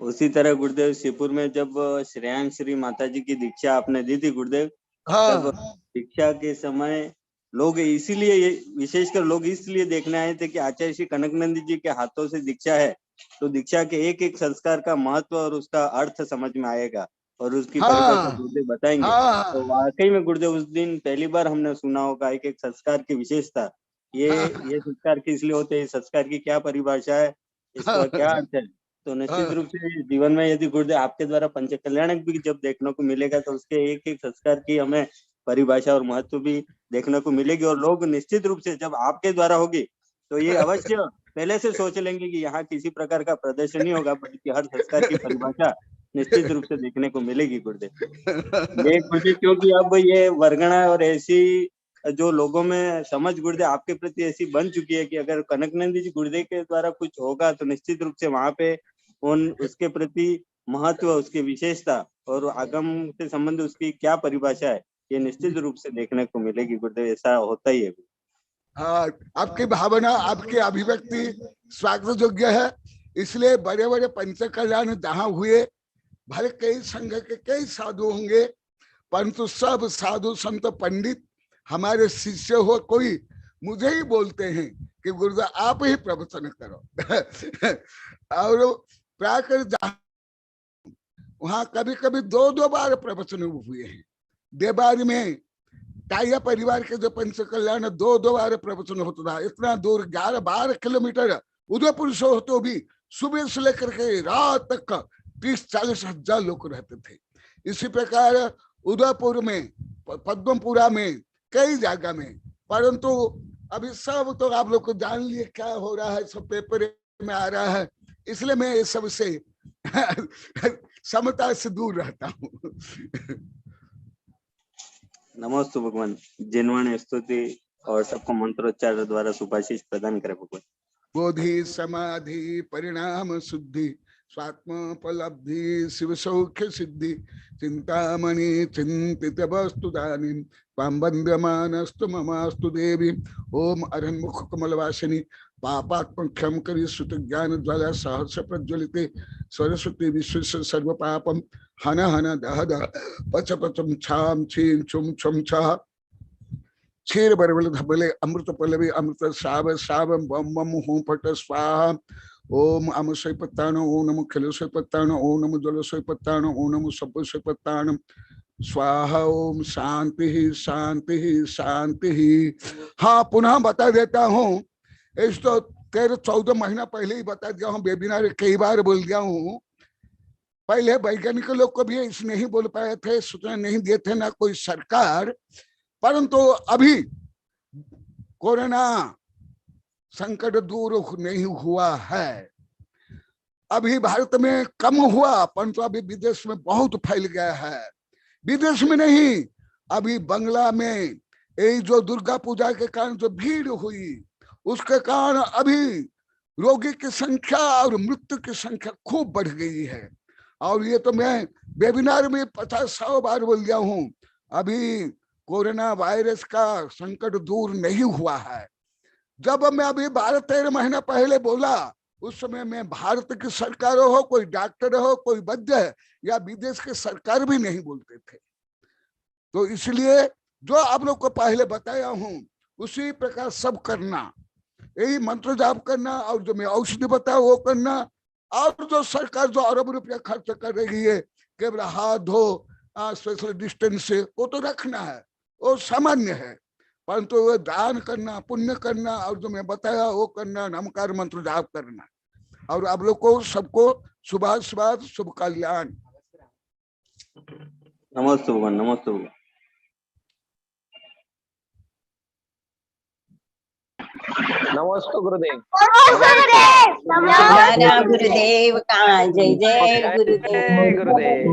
उसी तरह गुरुदेव शिवपुर में जब श्रेयांश्री माता जी की दीक्षा आपने दी थी गुरुदेव, तब दीक्षा के समय लोग इसीलिए, विशेषकर लोग इसलिए देखने आए थे कि आचार्य श्री कनकनंदी जी के हाथों से दीक्षा है तो दीक्षा के एक एक संस्कार का महत्व और उसका अर्थ समझ में आएगा और उसकी परिभाषा गुरुदेव बताएंगे। तो वाकई में गुरुदेव उस दिन पहली बार हमने सुना होगा एक एक संस्कार की विशेषता, ये संस्कार किस लिए होते हैं, संस्कार की क्या परिभाषा है, इसका क्या अर्थ है। तो निश्चित रूप से जीवन में यदि गुरुदेव आपके द्वारा पंचकल्याणक भी जब देखने को मिलेगा तो उसके एक एक संस्कार की हमें परिभाषा और महत्व भी देखने को मिलेगी। और लोग निश्चित रूप से जब आपके द्वारा होगी तो ये अवश्य पहले से सोच लेंगे कि यहाँ किसी प्रकार का प्रदर्शन नहीं होगा, बल्कि हर संस्कार की परिभाषा निश्चित रूप से देखने को मिलेगी गुरुदेव। ये गुरुदेव क्योंकि अब ये वर्गणा और ऐसी जो लोगों में समझ गुरुदेव आपके प्रति ऐसी बन चुकी है कि अगर कनकनंदी जी गुरुदेव के द्वारा कुछ होगा तो निश्चित रूप से वहां पे उसके प्रति महत्व, उसकी विशेषता और आगम से संबंध उसकी क्या परिभाषा है, ये निश्चित रूप से देखने को मिलेगी गुरुदेव। ऐसा होता ही है। आपकी भावना, आपकी अभिव्यक्ति स्वागत योग्य है। इसलिए बड़े बड़े पंचकल्याण जहाँ हुए, भले कई संघ के कई साधु होंगे, परंतु सब साधु संत पंडित हमारे शिष्य हो कोई मुझे ही बोलते हैं कि गुरुदेव आप ही प्रवचन करो। और प्रायकर वहां कभी कभी 2-2 बार प्रवचन हुए हैं। देवारी में टाइया परिवार के जो पंचकल्याण 2-2 बार प्रवचन होता था। इतना दूर 11-12 किलोमीटर उदयपुर से होते भी सुबह से लेकर के रात तक 30-40 हजार लोग रहते थे। इसी प्रकार उदयपुर में, पद्मपुरा में, कई जगह में, परंतु अभी सब तो आप लोग को जान लिए क्या हो रहा है, सब पेपर में आ रहा है। इसलिए मैं ये सबसे समता से दूर रहता हूँ। नमोस्तु भगवान। जिनवाणी स्तुति और सबको मंत्रोच्चार द्वारा सुभाषिष प्रदान करे भगवान। बोधि समाधि परिणाम शुद्धि स्वात्मोपलब्धि शिव सौख्य सिद्धि चिंतामणि चिंतित वस्तु दानी त्वां वन्द्यमानस्तु ममास्तु देवी। ओम अरन्मुख कमलवासिनी पापात्म क्षम करी सुत ज्ञान ज्वाला सहर्ष प्रज्वलिते सरस्वती विश्व सर्व पापम हन हन दह दह पच पचम छाम छीम छुम छुम छह क्षीर बरबल धबले अमृत पल्लवी अमृत श्राव श्राव बम बम हूं फट स्वाहा। ओम अम सोई पत्ताण ओम नमो खिल सोई पत्ताण ओम नमो जल सोई पत्ताण ओम नमो सब सोई पत्ताण स्वाहा। ओम शांति ही शांति ही शांति ही। हाँ, पुनः बता देता हूँ, इस तो 13-14 महीना पहले ही बता दिया हूँ, वेबिनार कई बार बोल दिया हूँ। पहले वैज्ञानिक लोग को भी इस नहीं बोल पाए थे, सूचना नहीं दिए थे, ना कोई सरकार। परंतु अभी कोरोना संकट दूर नहीं हुआ है। अभी भारत में कम हुआ, परंतु अभी विदेश में बहुत फैल गया है। विदेश में नहीं, अभी बंगला में यही जो दुर्गा पूजा के कारण जो भीड़ हुई, उसके कारण अभी रोगी की संख्या और मृत्यु की संख्या खूब बढ़ गई है। और ये तो मैं वेबिनार में 50-100 बार बोल दिया हूँ, अभी कोरोना वायरस का संकट दूर नहीं हुआ है। जब मैं अभी 12-13 महीना पहले बोला, उस समय में भारत की सरकार हो, कोई डॉक्टर हो, कोई वैद्य या विदेश के सरकार भी नहीं बोलते थे। तो इसलिए जो आप लोग को पहले बताया हूं, उसी प्रकार सब करना, यही मंत्र जाप करना, और जो मैं औषधि बताया वो करना। और जो सरकार जो अरब रुपया खर्च कर रही है, केवल हाथ धो, सोशल डिस्टेंस से, वो तो रखना है, वो सामान्य है। परंतु वो दान करना, पुण्य करना, और जो मैं बताया वो करना, नमकार मंत्र जाप करना। और आप लोग को सबको सुबह सुबह शुभ कल्याण। नमस्ते भगवान, नमस्ते भगवान। नमस्ते गुरुदेव। गुरुदेव का जय जय गुरुदेव। गुरुदेव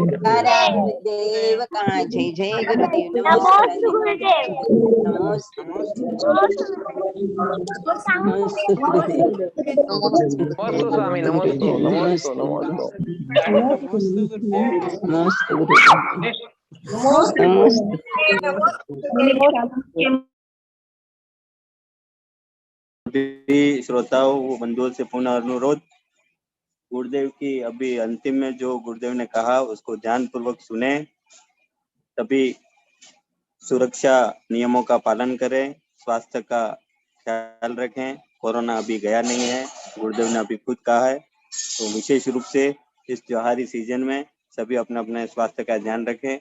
गुरुदेव का जय जय गुरुदेव। नमस्ते गुरुदेव। नमस्ते स्वामी, नमस्ते नमस्ते नमस्ते। श्रोताओं व बंधुओं से पुनः अनुरोध, गुरुदेव की अभी अंतिम में जो गुरुदेव ने कहा उसको ध्यान पूर्वक सुने, तभी सुरक्षा नियमों का पालन करें, स्वास्थ्य का ख्याल रखें। कोरोना अभी गया नहीं है, गुरुदेव ने अभी खुद कहा है। तो विशेष रूप से इस त्योहारी सीजन में सभी अपने अपने स्वास्थ्य का ध्यान रखें।